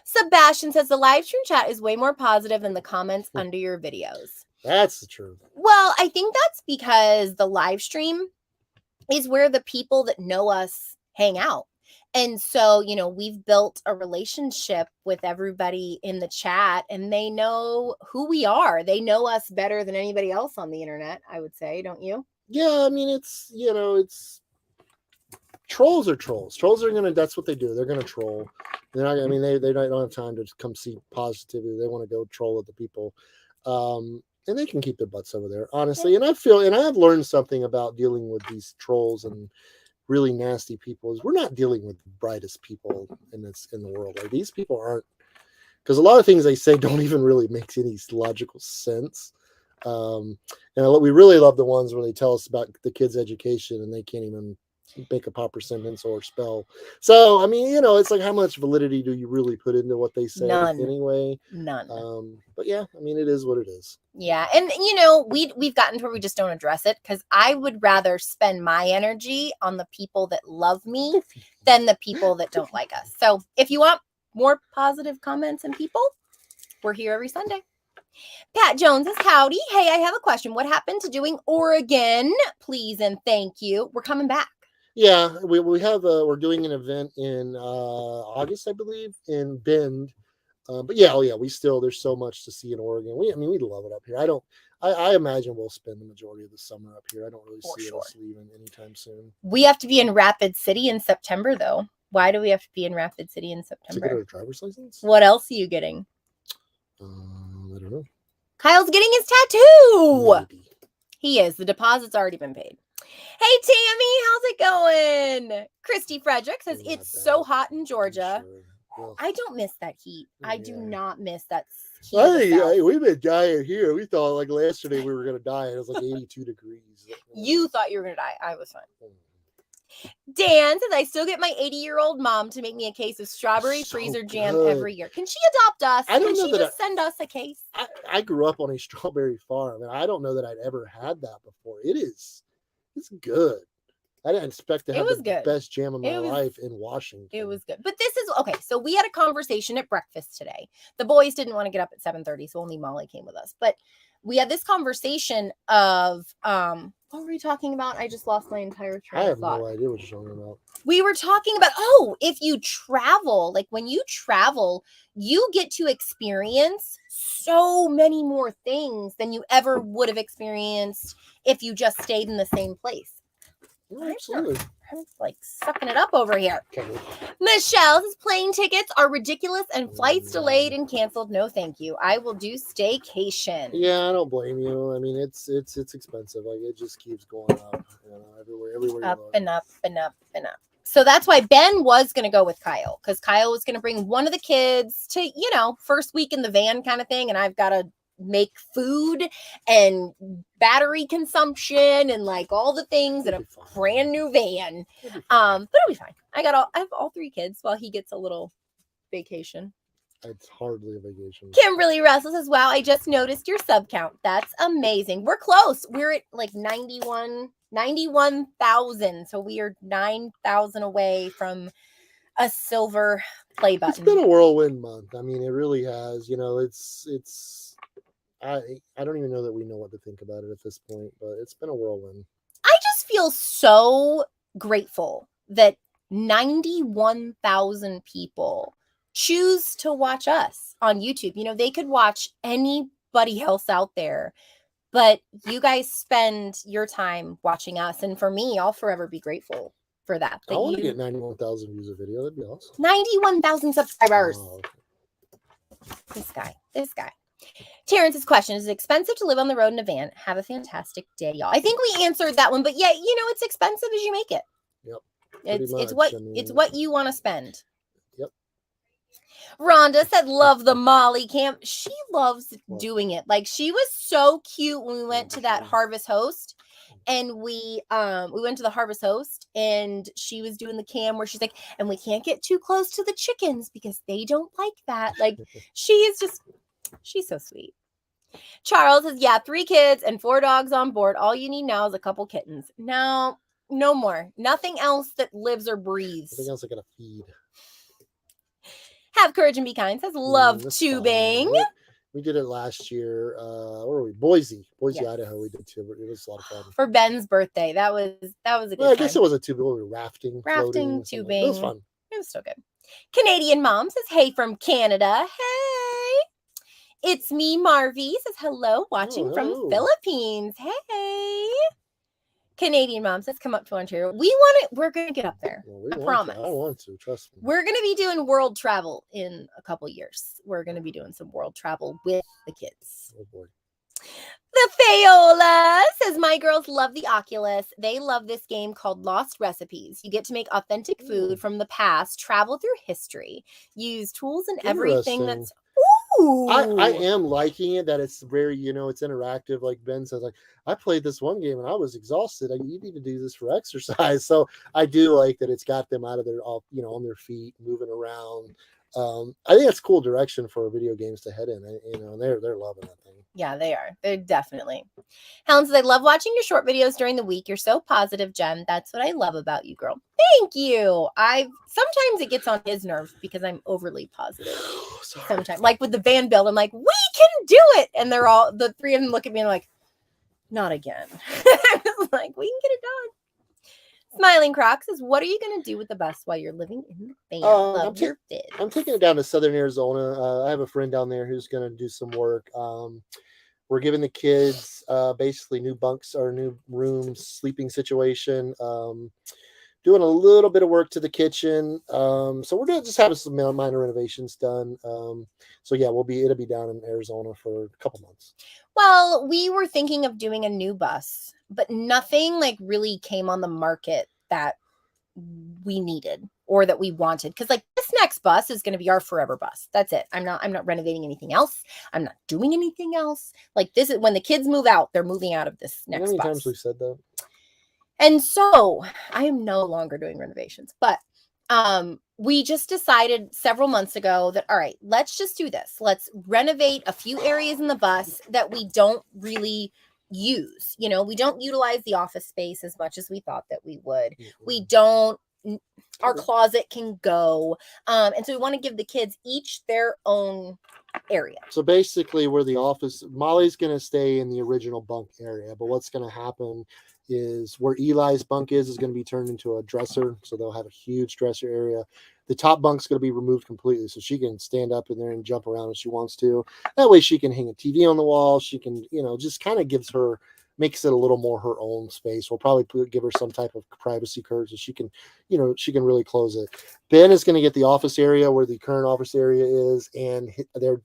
Sebastian says the live stream chat is way more positive than the comments under your videos. That's the truth. Well, I think that's because the live stream is where the people that know us hang out. And so, we've built a relationship with everybody in the chat and they know who we are. They know us better than anybody else on the internet, I would say, don't you? Yeah, I mean, it's trolls are trolls. Trolls are that's what they do. They're going to troll. They're not, they don't have time to come see positivity. They want to go troll at the people. And they can keep their butts over there, honestly. And I have learned something about dealing with these trolls and really nasty people is we're not dealing with the brightest people in the world. Like these people aren't, because a lot of things they say don't even really make any logical sense. And we really love the ones where they tell us about the kids' education and they can't even make a proper sentence or spell. So, I mean, it's like, how much validity do you really put into what they say None. anyway? None. But yeah, I mean, it is what it is. Yeah. And we've gotten to where we just don't address it, because I would rather spend my energy on the people that love me than the people that don't like us. So if you want more positive comments and people, we're here every Sunday. Pat Jones says, howdy. Hey, I have a question. What happened to doing Oregon? Please and thank you. We're coming back. Yeah, we have we're doing an event in August, I believe, in Bend. But yeah, there's so much to see in Oregon. We love it up here. I imagine we'll spend the majority of the summer up here. I don't really see us leaving anytime soon. We have to be in Rapid City in September, though. Why do we have to be in Rapid City in September? To get our driver's license? What else are you getting? I don't know. Kyle's getting his tattoo. Maybe. He is. The deposit's already been paid. Hey, Tammy, how's it going? Christy Frederick says, it's so hot in Georgia. Sure. I don't miss that heat. I do not miss that heat. Hey, we've been dying here. We thought like yesterday we were going to die. It was like 82 degrees. You thought you were going to die. I was fine. Dan says, I still get my 80-year-old mom to make me a case of strawberry freezer jam every year. Can she adopt us? Can she just send us a case? I grew up on a strawberry farm, and I don't know that I'd ever had that before. It's good. I didn't expect to have the best jam of my life in Washington. It was good. But this is, okay, so we had a conversation at breakfast today. The boys didn't want to get up at 7:30, so only Molly came with us. But we had this conversation of, what were we talking about? I just lost my entire train of thought. I have no idea what you're talking about. We were talking about, if you travel, like when you travel, you get to experience so many more things than you ever would have experienced if you just stayed in the same place. Absolutely. I'm like sucking it up over here. Okay. Michelle says plane tickets are ridiculous and flights delayed and canceled. No, thank you. I will do staycation. Yeah, I don't blame you. I mean, it's expensive. Like, it just keeps going up. Everywhere. Up and up and up and up. So that's why Ben was going to go with Kyle, because Kyle was going to bring one of the kids to, first week in the van kind of thing. And I've got to make food and battery consumption and like all the things in a brand new van. But it'll be fine. I have all three kids while he gets a little vacation. It's hardly a vacation. Kimberly Russell says, wow, I just noticed your sub count. That's amazing. We're close. We're at like 91,000. So we are 9,000 away from a silver play button. It's been a whirlwind month. I mean, it really has. I don't even know that we know what to think about it at this point, but it's been a whirlwind. I just feel so grateful that 91,000 people choose to watch us on YouTube. They could watch anybody else out there, but you guys spend your time watching us. And for me, I'll forever be grateful for that. I want to get 91,000 views a video. That'd be awesome. 91,000 subscribers. Oh, okay. This guy. Terrence's question, is it expensive to live on the road in a van? Have a fantastic day, y'all. I think we answered that one, but yeah, it's expensive as you make it. Yep. It's what you want to spend. Yep. Rhonda said, love the Molly camp. She loves doing it. Like, she was so cute when we went to that Harvest Host. And we went to the Harvest Host, and she was doing the cam where she's like, and we can't get too close to the chickens because they don't like that. Like, she's so sweet. Charles says, 3 kids and 4 dogs on board. All you need now is a couple kittens. No more. Nothing else that lives or breathes. Nothing else I gotta feed. Have courage and be kind says, love tubing. We did it last year. Where were we? Boise, yes. Idaho. We did too. It was a lot of fun. For Ben's birthday. That was a good I guess it wasn't tubing. We were rafting, tubing. It was fun. It was still good. Canadian Mom says, hey from Canada. Hey. It's me, Marvy. Says hello, watching from Philippines. Hey. Canadian Mom says, come up to Ontario. We're going to get up there. I promise. I want to, trust me. We're going to be doing world travel in a couple years. We're going to be doing some world travel with the kids. Oh boy. The Fayola says, my girls love the Oculus. They love this game called Lost Recipes. You get to make authentic food from the past, travel through history, use tools and everything that's... Ooh. I am liking it that it's very, it's interactive. Like Ben says, like, I played this one game and I was exhausted. You need to do this for exercise. So I do like that it's got them out of their, on their feet, moving around. I think that's cool direction for video games to head in. And they're loving that thing. Yeah, they are. They're definitely. Helen says, I love watching your short videos during the week. You're so positive, Jen. That's what I love about you, girl. Thank you. Sometimes it gets on his nerves because I'm overly positive. Sometimes, like with the van build, I'm like, we can do it. And the three of them look at me and like, not again. I'm like, we can get it done. Smiling Croc says, what are you going to do with the bus while you're living in the van? Love your vids. I'm taking it down to Southern Arizona. I have a friend down there who's going to do some work. We're giving the kids basically new bunks or new rooms, sleeping situation. Doing a little bit of work to the kitchen. So we're going to just have some minor renovations done. So yeah, it'll be down in Arizona for a couple months. Well, we were thinking of doing a new bus, but nothing like really came on the market that we needed or that we wanted. Cause like this next bus is going to be our forever bus. That's it. I'm not renovating anything else. I'm not doing anything else. Like this is when the kids move out, they're moving out of this next bus. How many times we've said that? And so I am no longer doing renovations, but we just decided several months ago that, all right, let's just do this. Let's renovate a few areas in the bus that we don't really use. We don't utilize the office space as much as we thought that we would. We don't, our closet can go. And so we want to give the kids each their own area. So basically where the office, Molly's going to stay in the original bunk area, but what's going to happen is where Eli's bunk is going to be turned into a dresser. So they'll have a huge dresser area. The top bunk's going to be removed completely. So she can stand up in there and jump around if she wants to. That way she can hang a TV on the wall. She can, just kind of makes it a little more her own space. We'll probably give her some type of privacy curtain so she can really close it. Ben is going to get the office area where the current office area is, and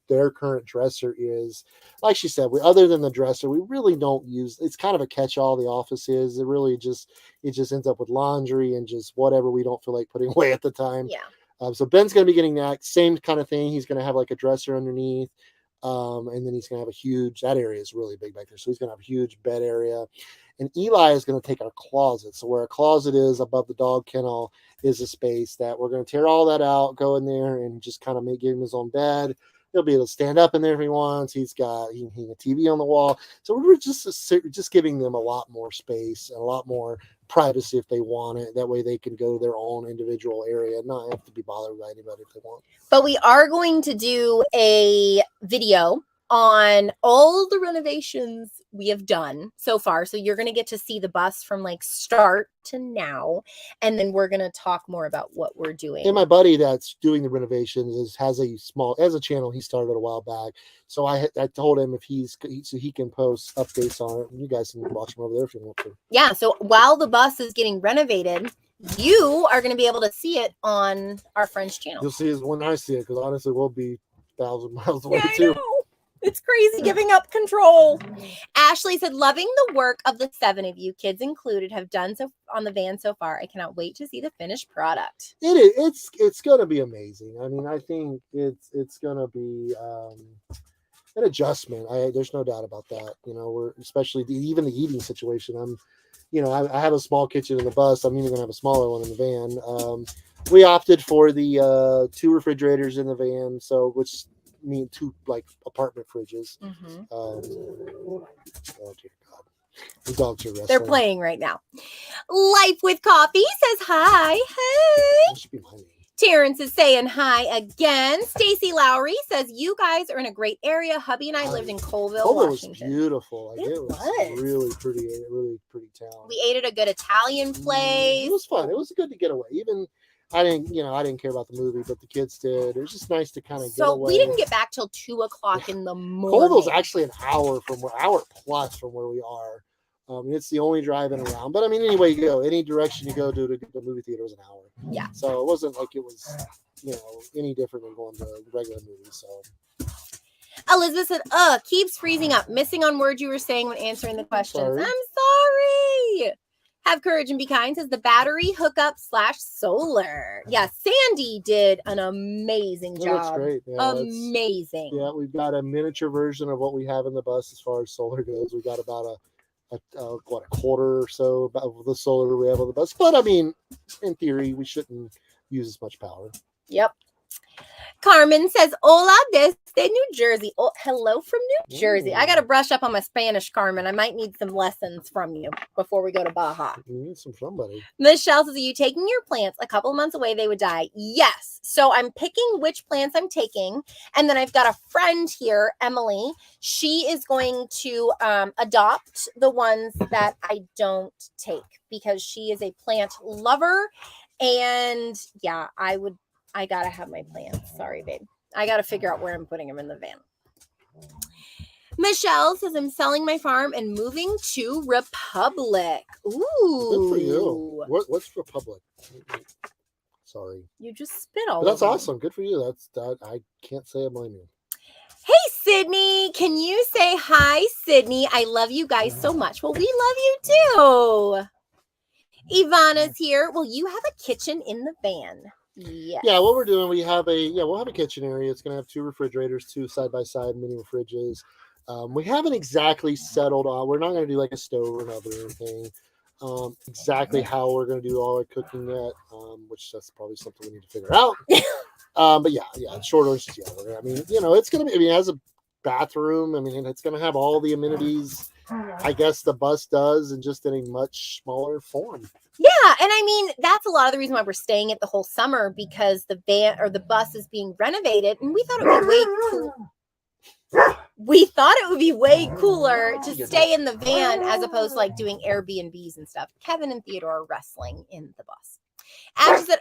their current dresser is, like she said, other than the dresser, we really don't use. It's kind of a catch-all. The office is. It just ends up with laundry and just whatever we don't feel like putting away at the time. Yeah. So Ben's going to be getting that same kind of thing. He's going to have like a dresser underneath. And then he's going to have that area is really big back there. So he's going to have a huge bed area. And Eli is going to take our closet. So where a closet is above the dog kennel is a space that we're going to tear all that out, go in there and just kind of give him his own bed. He'll be able to stand up in there if he wants. He can hang a TV on the wall. So we're just giving them a lot more space and a lot more privacy if they want it. That way they can go to their own individual area and not have to be bothered by anybody if they want. But we are going to do a video on all the renovations we have done so far. So you're going to get to see the bus from like start to now. And then we're going to talk more about what we're doing. And my buddy that's doing the renovations has a channel he started a while back. So I told him so he can post updates on it. You guys can watch him over there if you want to. Yeah. So while the bus is getting renovated, you are going to be able to see it on our friend's channel. You'll see it when I see it, because honestly, we'll be 1,000 miles away too. It's crazy giving up control. Ashley said, loving the work of the 7 of you, kids included, have done so on the van so far. I cannot wait to see the finished product. It is. It's going to be amazing. I mean, I think it's going to be an adjustment. There's no doubt about that. We're especially even the eating situation. I have a small kitchen in the bus. I'm even going to have a smaller one in the van. We opted for the 2 refrigerators in the van, which mean 2 like apartment fridges. Mm-hmm. Oh dear God, the dogs are wrestling. They're playing right now. Life with Coffee says hi. Hey. That should be my name. Terrence is saying hi again. Stacy Lowry says, you guys are in a great area. Hubby and I lived in Colville, Washington. Was beautiful. It was really pretty town. We ate at a good Italian place. It was fun. It was good to get away. Even I didn't care about the movie, but the kids did. It was just nice to kind of get away. So we didn't get back till 2:00 in the morning. Colville's actually an hour plus from where we are. It's the only driving around. But I mean, anyway you go, any direction you go to the movie theater is an hour. Yeah. So it wasn't like it was, any different than going to a regular movie. So Elizabeth said, keeps freezing up. Missing on words you were saying when answering the questions. Sorry. I'm sorry. Have Courage and Be Kind says the battery hookup / solar. Yeah, Sandy did an amazing It looks job. great. Yeah, Amazing. yeah, we've got a miniature version of what we have in the bus as far as solar goes. We've got about a quarter or so of the solar we have on the bus. But I mean, in theory, we shouldn't use as much power. Yep. Carmen says, hola desde New Jersey. Oh, hello from New Jersey. I got to brush up on my Spanish, Carmen. I might need some lessons from you before we go to Baja. You need somebody. Michelle says, are you taking your plants? A couple of months away, they would die. Yes. So I'm picking which plants I'm taking. And then I've got a friend here, Emily. She is going to adopt the ones that I don't take because she is a plant lover. And yeah, I got to have my plants. Sorry, babe. I got to figure out where I'm putting them in the van. Michelle says, I'm selling my farm and moving to Republic. Ooh. Good for you. What's Republic? Sorry. You just spit all But that's over me. awesome. Good for you. I can't say I blame you. Hey, Sydney. Can you say hi, Sydney? I love you guys so much. Well, we love you too. Ivana's here. Well, you have a kitchen in the van. Yes. Yeah, what we're doing, we'll have a kitchen area. It's going to have 2 refrigerators, 2 side-by-side mini fridges. We haven't exactly settled on, we're not going to do like a stove or an oven or anything. Exactly how we're going to do all our cooking yet, which that's probably something we need to figure out. But yeah, short answer is yeah. I mean, it's going to be, it has a bathroom. I mean, it's going to have all the amenities, I guess the bus does, and just in a much smaller form. Yeah, and I mean, that's a lot of the reason why we're staying it the whole summer, because the van or the bus is being renovated, and we thought it would be way cool. We thought it would be way cooler to stay in the van as opposed to like doing Airbnbs and stuff. Kevin and Theodore are wrestling in the bus. Ashley said,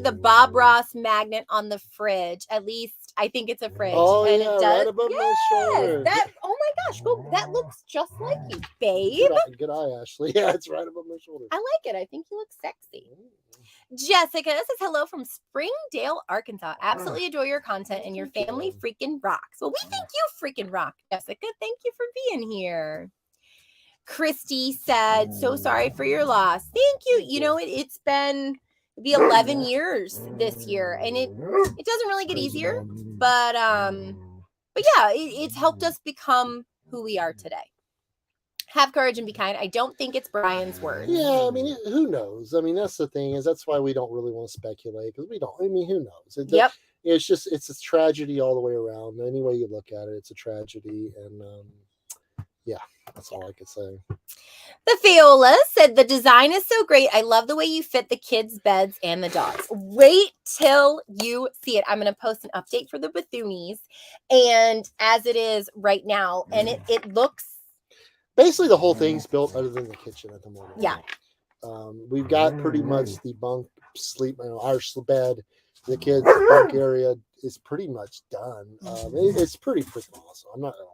the Bob Ross magnet on the fridge. At least I think it's a fridge. Oh, and yeah, it does. right above my shoulder. Oh my gosh, that looks just like you, babe. Good eye, Ashley. Yeah, it's right above my shoulder. I like it. I think you look sexy. Jessica says hello from Springdale, Arkansas. Absolutely adore your content and your family freaking rocks. Well, we think you freaking rock, Jessica. Thank you for being here. Christy said, so sorry for your loss. Thank you. You know, it'll be 11 years this year, and it doesn't really get easier, but yeah, it's helped us become who we are today. Have courage and be kind. I don't think it's Brian's words. Yeah, I mean, who knows? I mean, that's the thing, is that's why we don't really want to speculate, because we don't. I mean, who knows? Yep. It's a tragedy all the way around. Any way you look at it, it's a tragedy, and yeah, that's all I could say. The Fiola said the design is so great. I love the way you fit the kids' beds and the dogs. Wait till you see it. I'm going to post an update for the Bethunes, and as it is right now, and it looks. Basically, the whole thing's built other than the kitchen at the moment. Yeah. We've got pretty much the bunk sleep, our bed, the kids' bunk area is pretty much done. It's pretty freaking awesome. I'm not going to lie.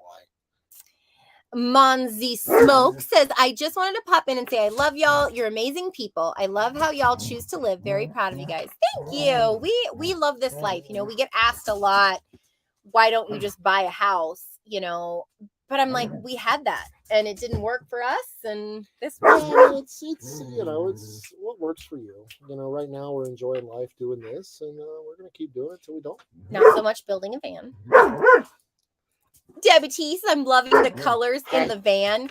Monzi Smoke says, I just wanted to pop in and say I love y'all. You're amazing people. I love how y'all choose to live. Very proud of you guys. Thank you. We love this life. You know, we get asked a lot, why don't you just buy a house? You know, but I'm like, we had that and it didn't work for us. And this one, it's it's what works for you. You know, right now we're enjoying life doing this, and we're going to keep doing it till we don't. Not so much building a van. Debbie T says, I'm loving the colors in the van.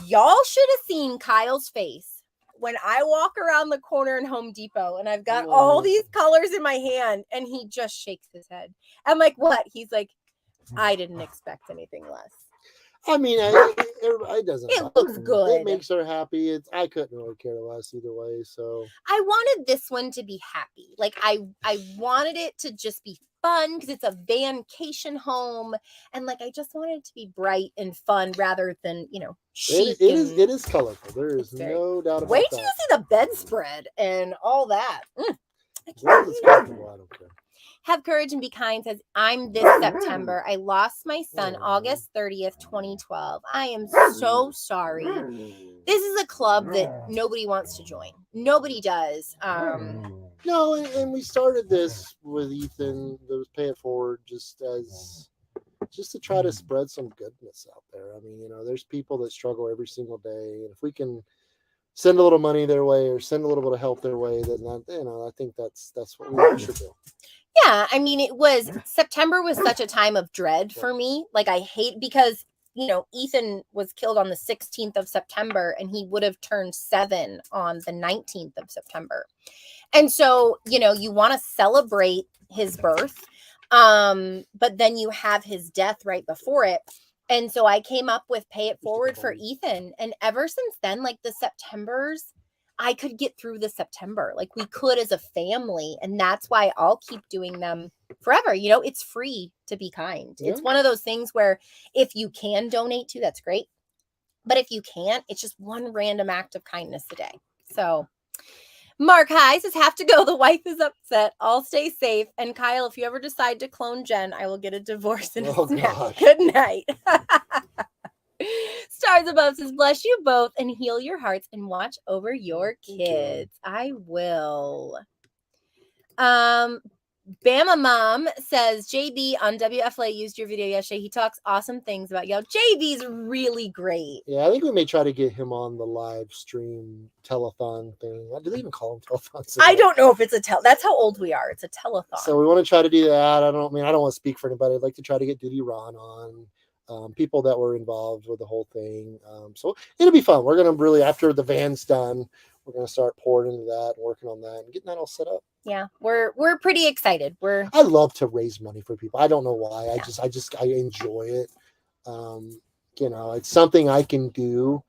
Y'all should have seen Kyle's face when I walk around the corner in Home Depot and I've got all these colors in my hand, and he just shakes his head. I'm like, what? He's like, I didn't expect anything less. I mean, it doesn't. It looks good. It makes her happy. I couldn't really care less either way. So I wanted this one to be happy. Like I wanted it to just be fun because it's a vacation home, and like I just wanted it to be bright and fun rather than chic. It is colorful. There is no doubt about that. Wait till you see the bedspread and all that. It's comfortable. I don't care. Have courage and be kind says, I'm this September. I lost my son August 30th, 2012. I am so sorry. This is a club that nobody wants to join. Nobody does. No, and we started this with Ethan. That was Pay It Forward just to try to spread some goodness out there. I mean, there's people that struggle every single day, and if we can send a little money their way or send a little bit of help their way, then I think that's what we should do. Yeah, I mean, September was such a time of dread for me. Like, I hate because, Ethan was killed on the 16th of September and he would have turned 7 on the 19th of September. And so, you want to celebrate his birth, but then you have his death right before it. And so I came up with Pay It Forward for Ethan. And ever since then, like the Septembers, I could get through the September. Like we could as a family. And that's why I'll keep doing them forever. It's free to be kind. Yeah. It's one of those things where if you can donate to, that's great. But if you can't, it's just one random act of kindness a day. So Mark High says, have to go. The wife is upset. I'll stay safe. And Kyle, if you ever decide to clone Jenn, I will get a divorce in a snap. Gosh. Good night. Stars Above says, bless you both and heal your hearts and watch over your kids. I will. Bama Mom says, JB on WFLA used your video yesterday. He talks awesome things about y'all. JB's really great. Yeah, I think we may try to get him on the live stream telethon thing. Do they even call them telethons? I don't know if it's that's how old we are. It's a telethon. So we want to try to do that. I don't want to speak for anybody. I'd like to try to get Duty Ron on, people that were involved with the whole thing. So it'll be fun. We're going to really, after the van's done, we're going to start pouring into that, working on that, and getting that all set up. Yeah, we're pretty excited. I love to raise money for people. I don't know why. Yeah. I enjoy it. It's something I can do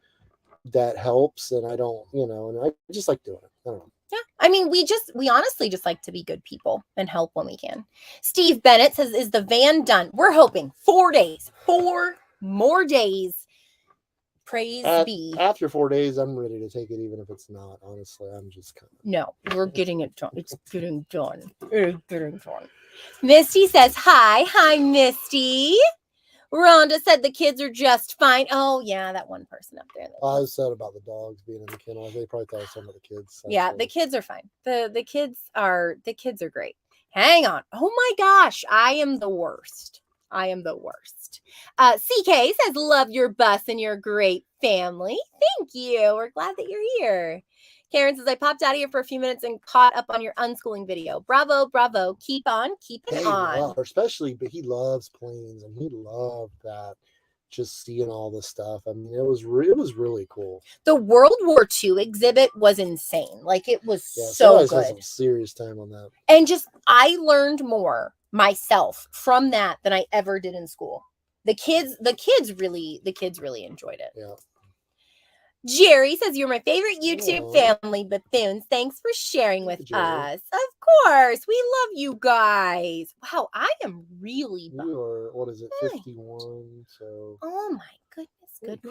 that helps, and I don't, and I just like doing it. I don't know. Yeah, I mean, we honestly just like to be good people and help when we can. Steve Bennett says, is the van done? We're hoping 4 days, 4 more days. Praise be. After 4 days, I'm ready to take it, even if it's not. Honestly, I'm just kind of. No, we're getting it done. It's getting done. It's getting done. Misty says, hi, Misty. Rhonda said the kids are just fine. Oh, yeah, that one person up there. I was sad about the dogs being in the kennel. They probably thought some of the kids. Yeah, the kids are fine. The kids are great. Hang on. Oh my gosh, I am the worst. CK says, love your bus and your great family. Thank you. We're glad that you're here. Karen says, I popped out of here for a few minutes and caught up on your unschooling video. Bravo. Keep on keeping on. Especially, but he loves planes and he loved that. Just seeing all this stuff. I mean, it was really cool. The World War II exhibit was insane. Like it was so good. Had some serious time on that. And just, I learned more myself from that than I ever did in school. The kids really enjoyed it. Yeah. Jerry says, you're my favorite YouTube family, Bethune. Thanks for sharing with us. Of course. We love you guys. Wow, I am really bummed. You are, what is it, 51? So. Oh my goodness.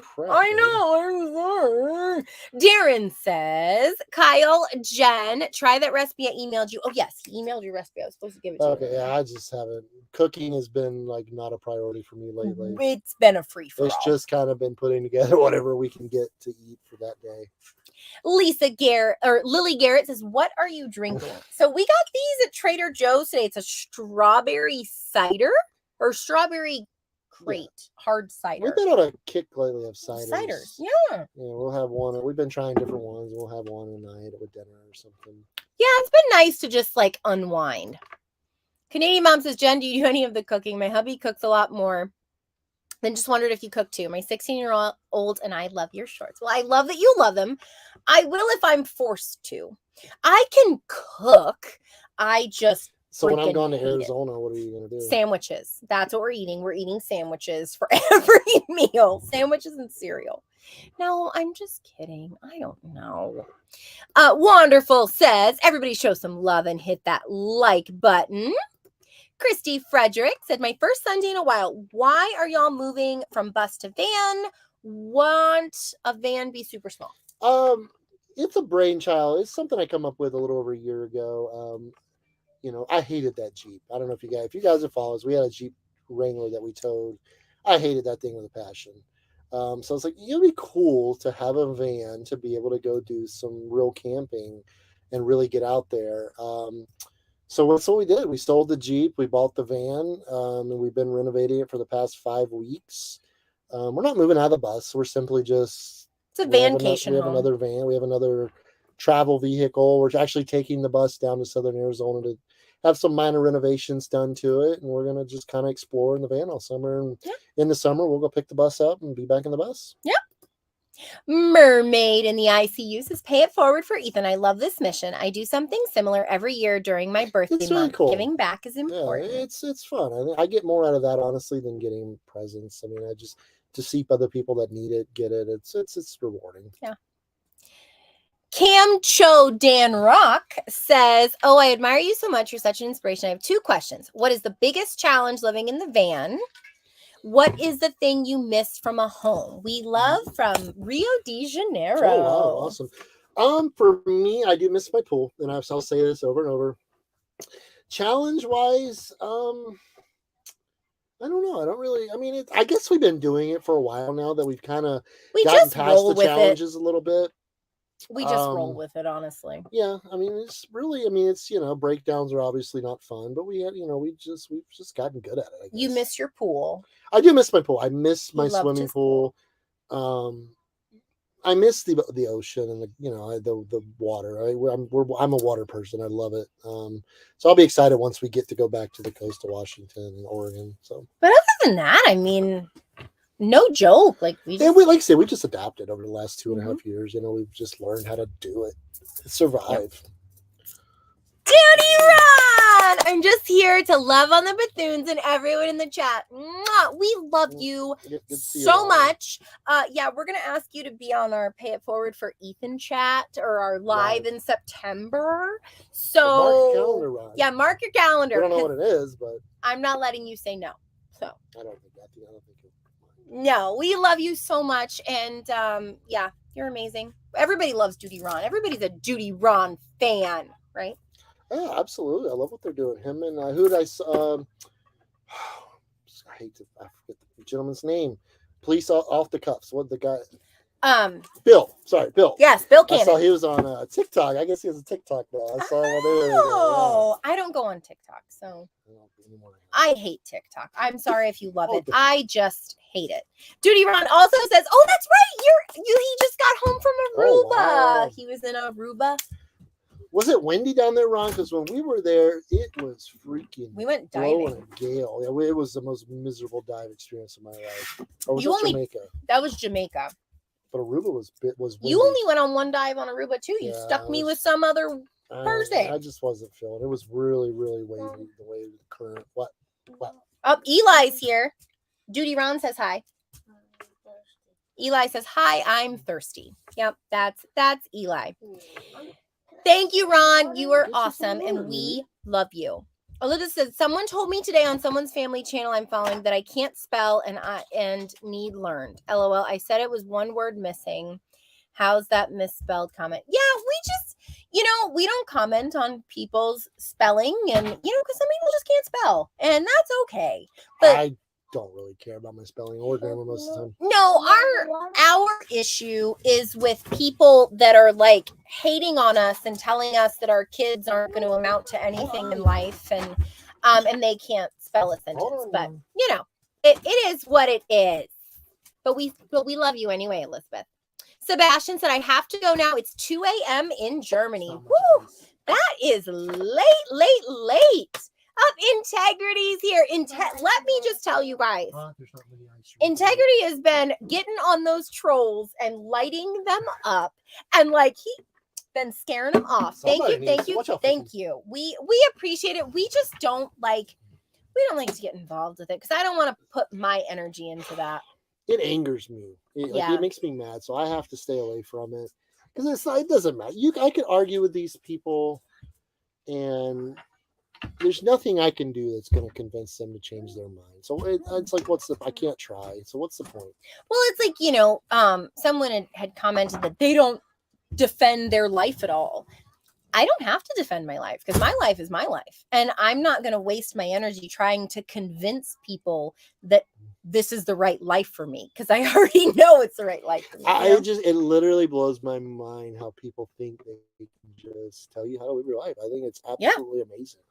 Crap, I know. Darren says, Kyle, Jenn, try that recipe I emailed you. Oh, yes. He emailed your recipe. I was supposed to give it to you. Okay, yeah, I just haven't. Cooking has been like not a priority for me lately. It's been a free-for-all. It's just kind of been putting together whatever we can get to eat for that day. Lily Garrett says, what are you drinking? So we got these at Trader Joe's today. It's a strawberry cider or strawberry crate hard cider. We've been on a kick lately of ciders. Yeah, we'll have one. We've been trying different ones. We'll have one tonight with dinner or something. Yeah, it's been nice to just like unwind. Canadian Mom says, Jenn, do you do any of the cooking? My hubby cooks a lot more. Then just wondered if you cook too. My 16-year-old and I love your shorts. Well, I love that you love them. I will if I'm forced to. I can cook. I just So when I'm going to Arizona, what are you going to do? Sandwiches. That's what we're eating. We're eating sandwiches for every meal. Sandwiches and cereal. No, I'm just kidding. I don't know. Wonderful says, everybody show some love and hit that like button. Christy Frederick said, my first Sunday in a while. Why are y'all moving from bus to van? Want a van be super small? It's a brainchild. It's something I come up with a little over a year ago. I hated that Jeep. I don't know if you guys have followed us. We had a Jeep Wrangler that we towed. I hated that thing with a passion. So it's like, it'd be cool to have a van to be able to go do some real camping and really get out there. So that's what we did. We sold the Jeep, we bought the van, and we've been renovating it for the past 5 weeks. We're not moving out of the bus. We're simply just It's a We have vancation we have home. another van. We have another travel vehicle. We're actually taking the bus down to Southern Arizona to have some minor renovations done to it, and we're gonna just kind of explore in the van all summer. And in the summer, we'll go pick the bus up and be back in the bus. Yep. Mermaid in the ICU says, "Pay it forward for Ethan. I love this mission. I do something similar every year during my birthday It's really month. cool. Giving back is important." Yeah, it's fun. I get more out of that honestly than getting presents. I mean, I just to see other people that need it get it. It's rewarding. Yeah. Cam Cho Dan Rock says, "Oh, I admire you so much. You're such an inspiration. I have 2 questions. What is the biggest challenge living in the van? What is the thing you missed from a home? We love from Rio de Janeiro." Oh wow, awesome. For me, I do miss my pool, and I'll say this over and over. Challenge wise, I don't know. I don't really. I mean, I guess we've been doing it for a while now. That we've kind of gotten just past roll the with challenges a little bit. We just roll with it, honestly. Yeah, I mean, it's really. I mean, it's breakdowns are obviously not fun, but we had we've just gotten good at it. I guess. You miss your pool. I do miss my pool. I miss my loved swimming his pool. I miss the ocean and the water. I'm a water person. I love it. So I'll be excited once we get to go back to the coast of Washington and Oregon. So, But other than that, I mean, no joke. Like like I said, we just adapted over the last 2.5 years. We've just learned how to do it, survive. Duty Run! I'm just here to love on the Bethunes and everyone in the chat. Mwah! We love you so much. Yeah, we're going to ask you to be on our Pay It Forward for Ethan chat or our live in September. So, mark your calendar, Ryan. Yeah, mark your calendar. I don't know what it is, but I'm not letting you say no. So I don't think it. No, we love you so much. And yeah, you're amazing. Everybody loves Duty Ron. Everybody's a Duty Ron fan, right? Yeah, absolutely. I love what they're doing. Him and who did I hate to I forget the gentleman's name. Police off the cuffs. What the guy? Bill. Sorry, Bill. Yes, Bill Cannon. I saw he was on TikTok. I guess he has a TikTok now. I saw Oh, I don't go on TikTok, so I hate TikTok. I'm sorry if you love it. I just hate it. Duty Ron also says, "Oh, that's right. He just got home from Aruba. Wow. He was in Aruba. Was it windy down there, Ron? Because when we were there, it was freaking. We went blowing diving. a gale. Yeah, it was the most miserable dive experience of my life. Or was You that only- Jamaica? That was Jamaica. But Aruba was windy. You only went on one dive on Aruba too. You Yeah, stuck me it with was- some other person. I just wasn't feeling it. It was really, really wavy. The way the current. What? Oh, Eli's here. Duty Ron says hi. Eli says hi. I'm thirsty. Yep, that's Eli. Thank you, Ron. You are awesome, and we love you. Alyssa says, "Someone told me today on someone's family channel I'm following that I can't spell and need learned. LOL. I said it was one word missing. How's that misspelled comment?" Yeah, we just, we don't comment on people's spelling, and because some people just can't spell, and that's okay. But I don't really care about my spelling or grammar most of the time. no, our issue is with people that are like hating on us and telling us that our kids aren't going to amount to anything in life, and they can't spell a sentence. But it is what it is. But we love you anyway, Elizabeth. Sebastian said, "I have to go now. It's 2 a.m. in Germany." Woo! That is late. Integrity's here. Let me just tell you guys, Integrity has been getting on those trolls and lighting them up, and he been scaring them off. Thank you. We appreciate it. We just don't like to get involved with it because I don't want to put my energy into that. It angers me. It makes me mad, so I have to stay away from it because it doesn't matter. I could argue with these people, and there's nothing I can do that's going to convince them to change their mind. So it's like, I can't try. So what's the point? Well, it's like, someone had commented that they don't defend their life at all. I don't have to defend my life because my life is my life. And I'm not going to waste my energy trying to convince people that this is the right life for me because I already know it's the right life for me. It literally blows my mind how people think they can just tell you how to live your life. I think it's absolutely amazing.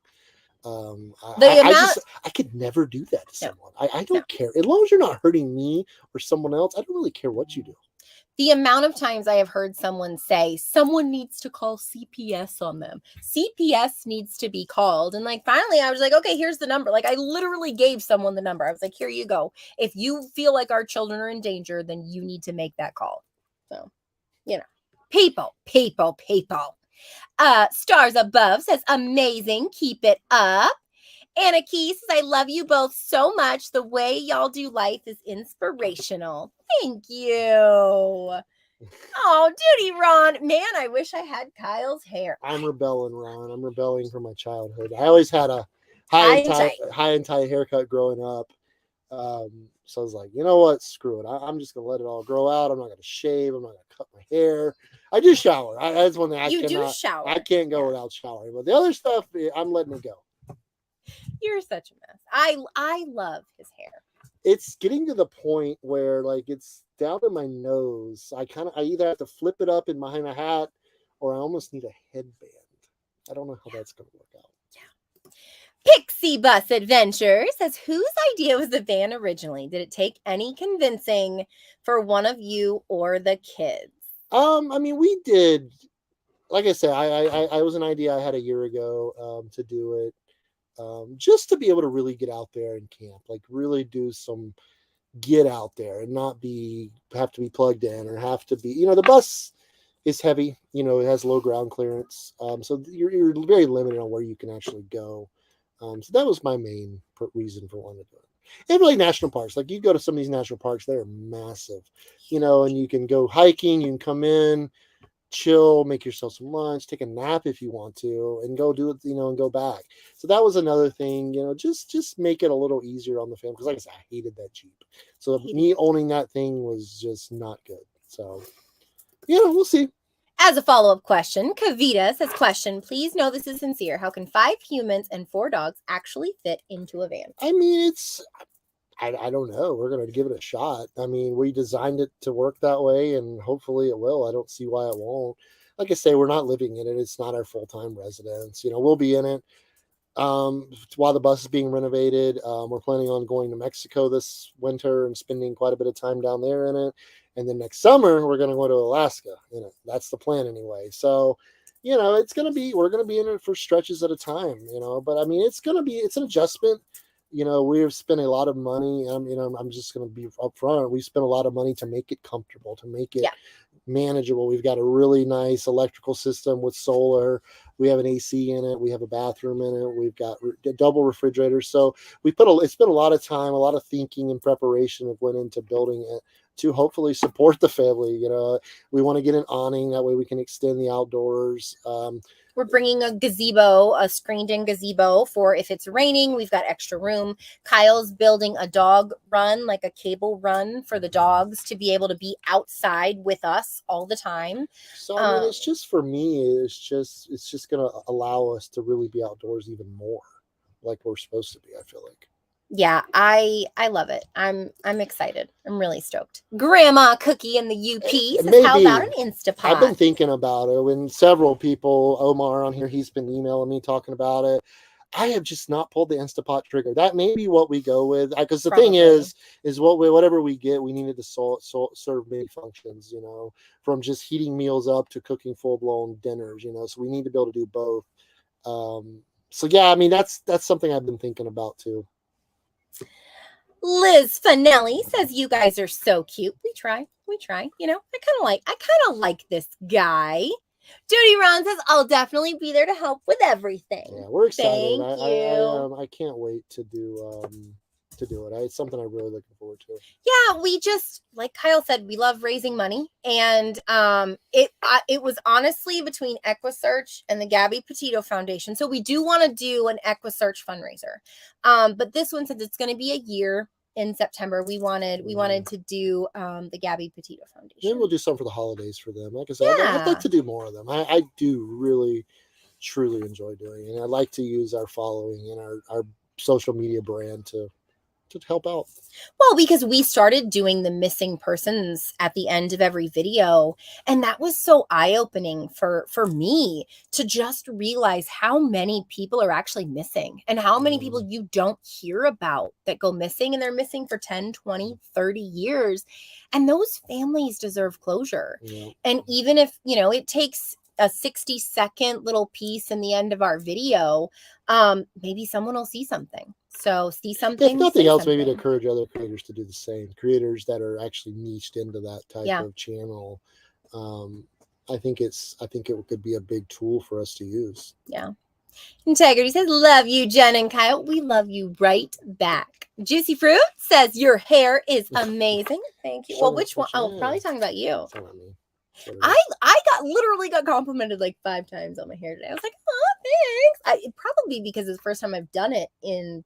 I could never do that to someone. I don't care. As long as you're not hurting me or someone else, I don't really care what you do. The amount of times I have heard someone say, someone needs to call CPS on them. CPS needs to be called. And like, finally, I was like, okay, here's the number. Like, I literally gave someone the number. I was like, here you go. If you feel like our children are in danger, then you need to make that call. So, you know, people. Stars Above says, amazing. Keep it up. Anna Key says, I love you both so much. The way y'all do life is inspirational. Thank you. Oh, Duty Ron. Man, I wish I had Kyle's hair. I'm rebelling, Ron. I'm rebelling from my childhood. I always had a high and tight haircut growing up. So I was like, you know what? Screw it. I'm just going to let it all grow out. I'm not going to shave. I'm not going to cut my hair. I do shower. That's one thing I cannot. Do shower. I can't go without showering. But the other stuff, I'm letting it go. You're such a mess. I love his hair. It's getting to the point where like it's down to my nose. I either have to flip it up in behind a hat or I almost need a headband. I don't know how that's going to work out. Yeah. Pixie Bus Adventure says, whose idea was the van originally? Did it take any convincing for one of you or the kids? I mean, we did. Like I said, I was an idea I had a year ago to do it. Just to be able to really get out there and camp, like really do some get out there and not have to be plugged in or have to be, the bus is heavy, it has low ground clearance. So you're very limited on where you can actually go. So that was my main reason for wanting to do it. And really national parks, like you go to some of these national parks, they're massive, and you can go hiking, you can come in, chill, make yourself some lunch, take a nap if you want to, and go do it, and go back. So that was another thing, just make it a little easier on the family. Because like I said, I hated that Jeep. So me owning that thing was just not good. So, we'll see. As a follow-up question, Kavita says, question, please know this is sincere. How can 5 humans and 4 dogs actually fit into a van? I mean, I don't know. We're going to give it a shot. I mean, we designed it to work that way, and hopefully it will. I don't see why it won't. Like I say, we're not living in it. It's not our full-time residence. We'll be in it while the bus is being renovated. We're planning on going to Mexico this winter and spending quite a bit of time down there in it. And then next summer, we're going to go to Alaska in it. That's the plan anyway. So, we're going to be in it for stretches at a time, but I mean, it's an adjustment. We've spent a lot of money. I'm just going to be upfront. We spent a lot of money to make it comfortable, to make it manageable. We've got a really nice electrical system with solar. We have an AC in it. We have a bathroom in it. We've got double refrigerators. So it's been a lot of time, a lot of thinking and preparation that went into building it to hopefully support the family. We want to get an awning. That way we can extend the outdoors. We're bringing a screened-in gazebo for if it's raining. We've got extra room. Kyle's building a dog run, like a cable run for the dogs to be able to be outside with us all the time. So, I mean, it's just for me, it's just going to allow us to really be outdoors even more like we're supposed to be, I feel like. Yeah, I love it. I'm excited. I'm really stoked. Grandma Cookie in the UP says, how about an Instapot? I've been thinking about it. When several people, Omar on here, he's been emailing me talking about it. I have just not pulled the Instapot trigger. That may be what we go with. Because the thing is whatever we get, we needed to serve many functions, from just heating meals up to cooking full-blown dinners, so we need to be able to do both. So yeah, I mean, that's something I've been thinking about too. Liz Finelli says, you guys are so cute. We try. I kind of like this guy. Duty Ron says, I'll definitely be there to help with everything. Yeah, we're excited. Thank you. I can't wait to do it. It's something I'm really looking forward to. Yeah, we just, like Kyle said, we love raising money. And it was honestly between EquiSearch and the Gabby Petito Foundation. So we do want to do an EquiSearch fundraiser. But this one, since it's going to be a year in September, we wanted to do the Gabby Petito Foundation. Maybe we'll do something for the holidays for them. Like I said, I'd like to do more of them. I do really, truly enjoy doing it. And I like to use our following and our social media brand to to help out. Well, because we started doing the missing persons at the end of every video, and that was so eye-opening for me to just realize how many people are actually missing and how many people you don't hear about that go missing, and they're missing for 10, 20, 30 years. And those families deserve closure. Yeah. And even if, it takes a 60-second little piece in the end of our video, maybe someone will see something. So see something. If nothing else, something. maybe to encourage other creators to do the same. Creators that are actually niched into that type of channel. I think it could be a big tool for us to use. Yeah. Integrity says, love you, Jenn and Kyle. We love you right back. Juicy Fruit says, your hair is amazing. Thank you. Well, which one? Oh, probably talking about you. It's not me. I literally got complimented like 5 times on my hair today. I was like, oh, thanks. Probably because it's the first time I've done it in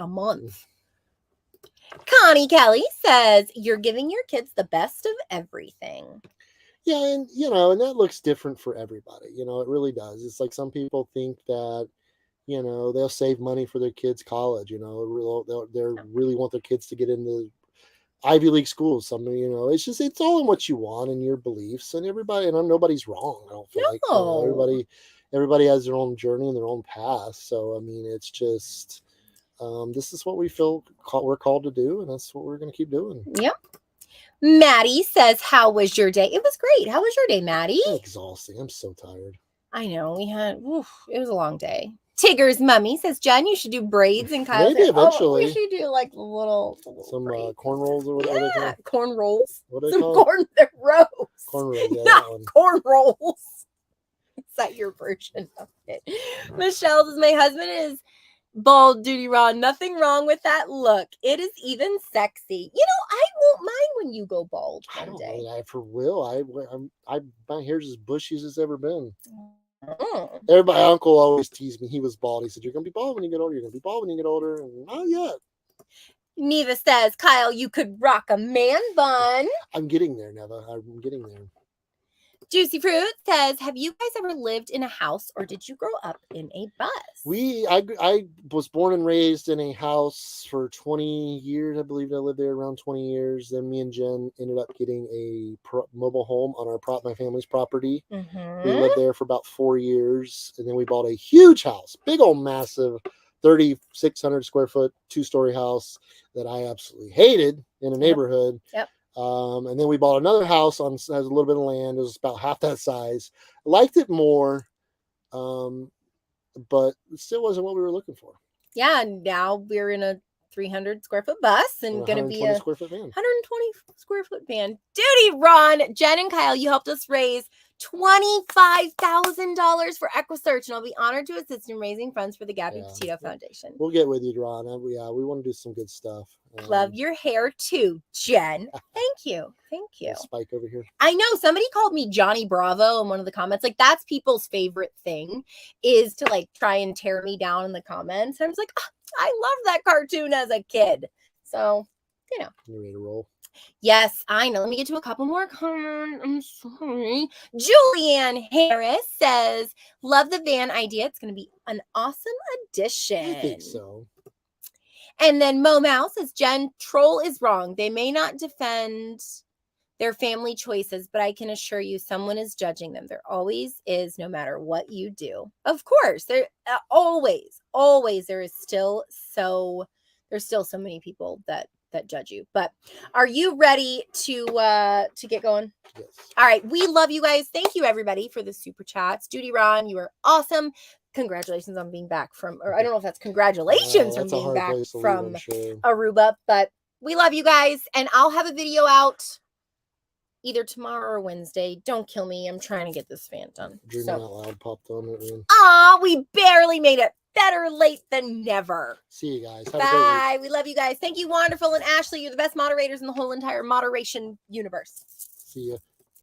a month. Connie Kelly says, you're giving your kids the best of everything. Yeah, and and that looks different for everybody. It really does. It's like some people think that, they'll save money for their kids' college. They really want their kids to get into Ivy League schools. It's all in what you want and your beliefs, and everybody, and nobody's wrong. I don't feel like everybody has their own journey and their own path. So it's just this is what we feel we're called to do, and that's what we're going to keep doing. Yep. Maddie says, how was your day? It was great. How was your day, Maddie? Exhausting. I'm so tired. I know. It was a long day. Tigger's mummy says, Jenn, you should do braids. And Kyle Maybe said, eventually. we should do like little some braids. Corn rolls or whatever. Yeah, corn rolls. What are they some called? Corn rolls. Corn rolls, yeah, not corn rolls. Is that your version of it? Michelle says, my husband is bald, Duty Ron. Nothing wrong with that look. It is even sexy. I won't mind when you go bald one day. My hair's as bushy as it's ever been. Mm. My uncle always teased me. He was bald. He said, you're going to be bald when you get older. You're going to be bald when you get older. And not yet. Neva says, Kyle, you could rock a man bun. I'm getting there, Neva. I'm getting there. Juicy Fruit says, have you guys ever lived in a house or did you grow up in a bus? I was born and raised in a house for 20 years. I believe I lived there around 20 years. Then me and Jen ended up getting a mobile home on my family's property. Mm-hmm. We lived there for about 4 years. And then we bought a huge house, big old massive 3,600 square foot, 2-story house that I absolutely hated in a neighborhood. Yep. And then we bought another house has a little bit of land. It was about half that size. I liked it more, but it still wasn't what we were looking for. Yeah, and now we're in a 300 square foot bus and going to be a 120 square foot van. 120 square foot van. Duty Ron, Jenn and Kyle, you helped us raise $25,000 for EquiSearch, and I'll be honored to assist in raising funds for the Gabby Petito Foundation. We'll get with you, Ron. We want to do some good stuff. Love your hair too, Jenn. Thank you. Spike over here. I know somebody called me Johnny Bravo in one of the comments. Like, that's people's favorite thing, is to like try and tear me down in the comments. And I was like, I loved that cartoon as a kid. So, You ready to roll? Yes, I know. Let me get to a couple more comments. I'm sorry. Julianne Harris says, love the van idea. It's going to be an awesome addition. I think so. And then Mo Mouse says, Jenn, troll is wrong. They may not defend their family choices, but I can assure you someone is judging them. There always is, no matter what you do. Of course, there always there's still so many people that judge you. But are you ready to get going? Yes. All right. We love you guys. Thank you, everybody, for the super chats. Duty Ron, you are awesome. Congratulations on being back from, or I don't know if that's congratulations from being back from Aruba, but we love you guys. And I'll have a video out either tomorrow or Wednesday. Don't kill me. I'm trying to get this fan done. Dreaming Out Loud popped on it. Aw, we barely made it. Better late than never. See you guys. Have Bye. We love you guys. Thank you, Wonderful and Ashley. You're the best moderators in the whole entire moderation universe. See ya.